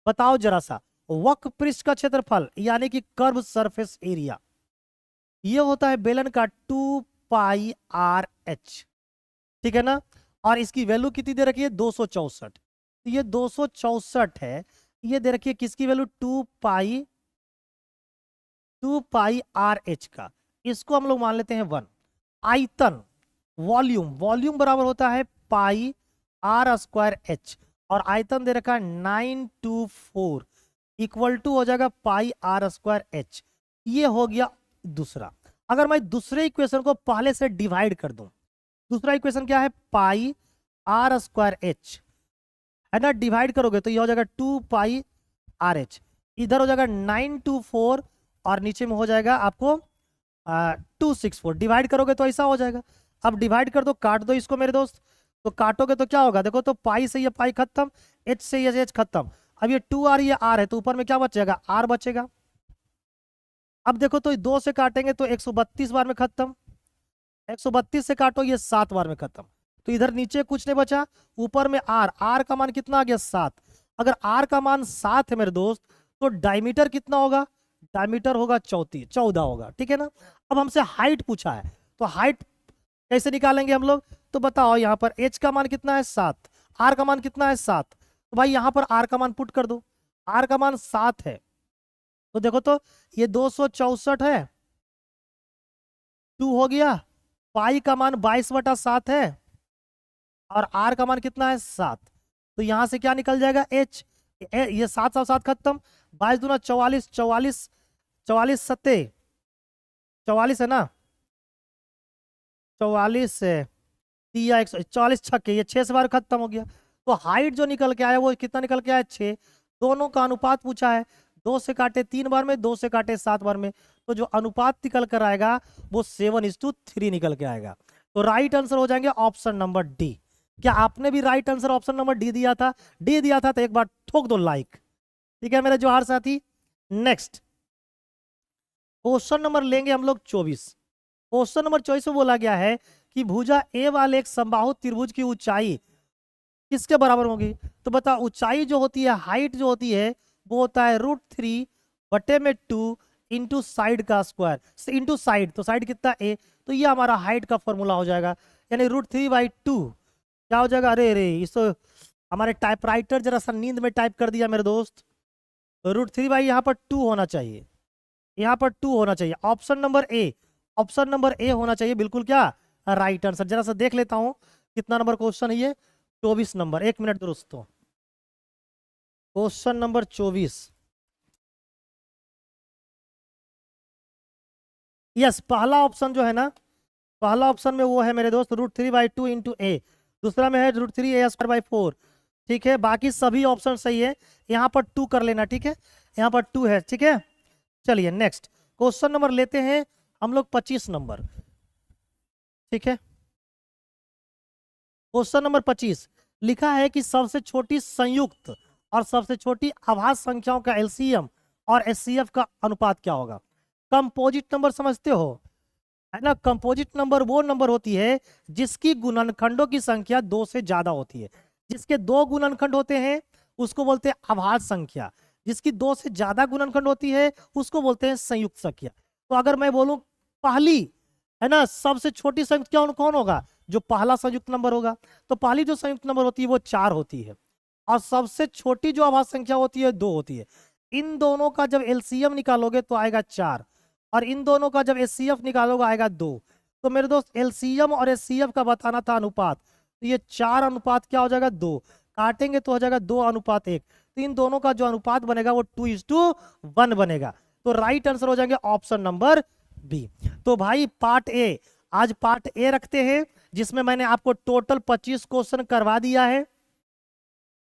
बताओ जरा सा। वक्रपृष्ठ का क्षेत्रफल यानी कि कर्व सरफेस एरिया, ये होता है बेलन का 2πr/h, ठीक है ना, और इसकी वैल्यू कितनी दे रखी है? 264। तो ये 264 है, ये दे रखी है किसकी वैल्यू? 2πr/h का, इसको हम लोग मान लेते हैं 1। आयतन वॉल्यूम, वॉल्यूम बराबर होता है πr² h, और आयतन दे रखा है 924 इक्वल टू हो जाएगा πr²h। ये हो गया दूसरा। अगर मैं दूसरे इक्वेशन को पहले से डिवाइड कर दूं, दूसरा इक्वेशन क्या है? πr²h है ना, डिवाइड करोगे तो ये हो जाएगा 2πrh, इधर हो जाएगा 924 और नीचे में हो जाएगा आपको 264। डिवाइड करोगे तो ऐसा हो जाएगा। अब डिवाइड कर दो, काट दो इसको मेरे दोस्त, तो काटोगे तो क्या होगा? देखो तो पाई से ये पाई खत्म, h से ये h खत्म। अब ये 2r ये r है, तो ऊपर में क्या बचेगा? r बचेगा। अब देखो तो 2 से काटेंगे तो 132 बार में खत्म, 132 से काटो ये 7 बार में खत्म, तो इधर नीचे कुछ नहीं बचा, ऊपर में आर, आर का मान कितना आ गया 7। अगर आर का मान 7 है मेरे दोस्त, तो डायमीटर कितना होगा, डायमीटर होगा 14 होगा, ठीक है ना। अब हमसे हाइट पूछा है, तो हाइट कैसे निकालेंगे हम लोग, तो बताओ यहाँ पर एच का मान कितना है 7, आर का मान कितना है 7, तो भाई यहाँ पर आर का मान पुट कर दो, आर का मान 7 है, तो देखो तो ये 264 है, 2 हो गया, पाई का मान 22/7 है, और आर का मान कितना है 7, तो यहां से क्या निकल जाएगा एच, ये 7 और 7 खत्म, 22 दूना 44, 44 44 सत्ते 44 है ना, 44 है, दिया 144 छक्के, ये 6 से बार खत्म हो गया। तो हाइट जो निकल के आया वो कितना निकल के आया 6, दोनों का अनुपात पूछा है, 2 से काटे 3 बार में, 2 से काटे 7 बार में, तो जो अनुपात निकल कर आएगा वो 7:3 निकल के आएगा। तो राइट आंसर हो जाएंगे ऑप्शन नंबर डी। क्या आपने भी right answer option number D दिया था, डी दिया था तो एक बार ठोक दो लाइक, ठीक है मेरे जोहार साथी। नेक्स्ट क्वेश्चन नंबर लेंगे हम लोग 24। क्वेश्चन नंबर 24 में बोला गया है कि भुजा ए वाले एक समबाहु त्रिभुज की ऊंचाई किसके बराबर होगी, तो बता ऊंचाई जो होती है, हाइट जो होती है वो होता है √3/2 इंटू साइड का स्क्वायर, इंटू साइड, तो साइड कितना ए, तो ये हमारा हाइट का फॉर्मूला हो जाएगा, यानी √3/2 क्या हो जाएगा, अरे अरे इस तो हमारे टाइपराइटर जरा सा नींद में टाइप कर दिया मेरे दोस्त, √3 यहाँ पर 2 होना चाहिए, यहाँ पर 2 होना चाहिए, option number A, option number A होना चाहिए बिल्कुल क्या राइट आंसर। जरा सा देख लेता हूं कितना नंबर क्वेश्चन है ये, 24 नंबर, 1 मिनट दोस्तों, क्वेश्चन नंबर 24, यस पहला ऑप्शन जो है ना, पहला ऑप्शन में वो है मेरे दोस्त √3/2 इंटू ए, दूसरा में है √3a²/4, ठीक है, बाकी सभी ऑप्शन सही है, यहाँ पर 2 कर लेना, ठीक है, यहाँ पर 2 है, ठीक है। चलिए नेक्स्ट क्वेश्चन नंबर लेते हैं हम लोग 25 नंबर, ठीक है। क्वेश्चन नंबर 25 लिखा है कि सबसे छोटी संयुक्त और सबसे छोटी आभाज्य संख्याओं का एलसीएम और एचसीएफ का अनुपात क्या होगा। कंपोजिट नंबर समझते हो, है ना, कंपोजिट नंबर वो नंबर होती है जिसकी गुणनखंडों की संख्या 2 से ज्यादा होती है, जिसके 2 गुणनखंड होते हैं उसको बोलते हैं अभाज्य संख्या, जिसकी 2 से ज्यादा गुणनखंड होती है उसको बोलते हैं संयुक्त संख्या। तो अगर मैं बोलूं पहली, है ना, सबसे छोटी संख्या कौन होगा, जो पहला संयुक्त नंबर होगा, तो पहली जो संयुक्त नंबर होती है वो 4 होती है, और सबसे छोटी जो अभाज्य संख्या होती है 2 होती है। इन दोनों का जब एलसीएम निकालोगे तो आएगा 4, और इन दोनों का जब एचसीएफ निकालोगे आएगा 2। तो मेरे दोस्त एलसीएम और एचसीएफ का बताना था अनुपात, तो ये 4 अनुपात क्या हो जाएगा 2, काटेंगे तो हो जाएगा 2:1, तो इन दोनों का जो अनुपात बनेगा वो 2:1 बनेगा। तो राइट आंसर हो जाएंगे ऑप्शन नंबर बी। तो भाई पार्ट ए, आज पार्ट ए रखते हैं जिसमें मैंने आपको टोटल 25 क्वेश्चन करवा दिया है।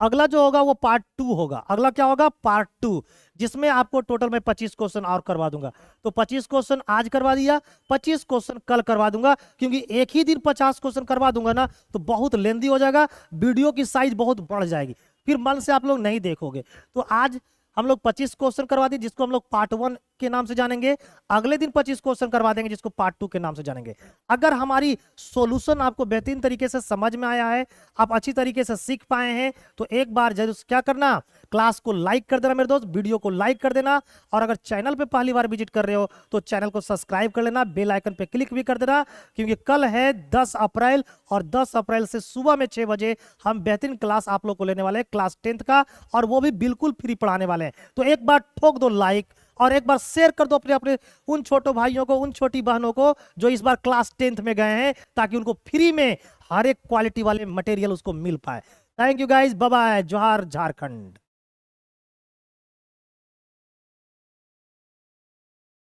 अगला जो होगा वो पार्ट 2 होगा, अगला क्या होगा पार्ट 2, जिसमें आपको टोटल मैं 25 क्वेश्चन और करवा दूंगा। तो 25 क्वेश्चन आज करवा दिया, 25 क्वेश्चन कल करवा दूंगा, क्योंकि एक ही दिन 50 क्वेश्चन करवा दूंगा ना तो बहुत लेंदी हो जाएगा, वीडियो की साइज बहुत बढ़ जाएगी, फिर मन से आप लोग नहीं देखोगे। तो आज हम लोग 25 क्वेश्चन करवा दिए जिसको हम लोग पार्ट 1 के नाम से जानेंगे, अगले दिन 25 क्वेश्चन करवा देंगे जिसको पार्ट 2 के नाम से जानेंगे। अगर हमारी सॉल्यूशन आपको बेहतरीन तरीके से समझ में आया है, आप अच्छी तरीके से सीख पाए हैं, तो एक बार जरूर क्या करना, क्लास को लाइक कर देना मेरे दोस्त, वीडियो को लाइक कर देना, और अगर चैनल पे पहली बार विजिट कर रहे हो तो चैनल को सब्सक्राइब कर लेना, बेल आइकन पे क्लिक भी कर देना, क्योंकि कल है 10 अप्रैल, और 10 अप्रैल से सुबह में 6 बजे हम बेहतरीन क्लास आप लोग को लेने वाले हैं, क्लास 10th का, और वो भी बिल्कुल फ्री पढ़ाने वाले हैं। तो एक बार ठोक दो लाइक, और एक बार शेयर कर दो अपने अपने उन छोटे भाइयों को, उन छोटी बहनों को जो इस बार क्लास 10th में गए हैं, ताकि उनको फ्री में हर एक क्वालिटी वाले मटेरियल उसको मिल पाए। Thank you guys, bye bye, जोहार झारखंड।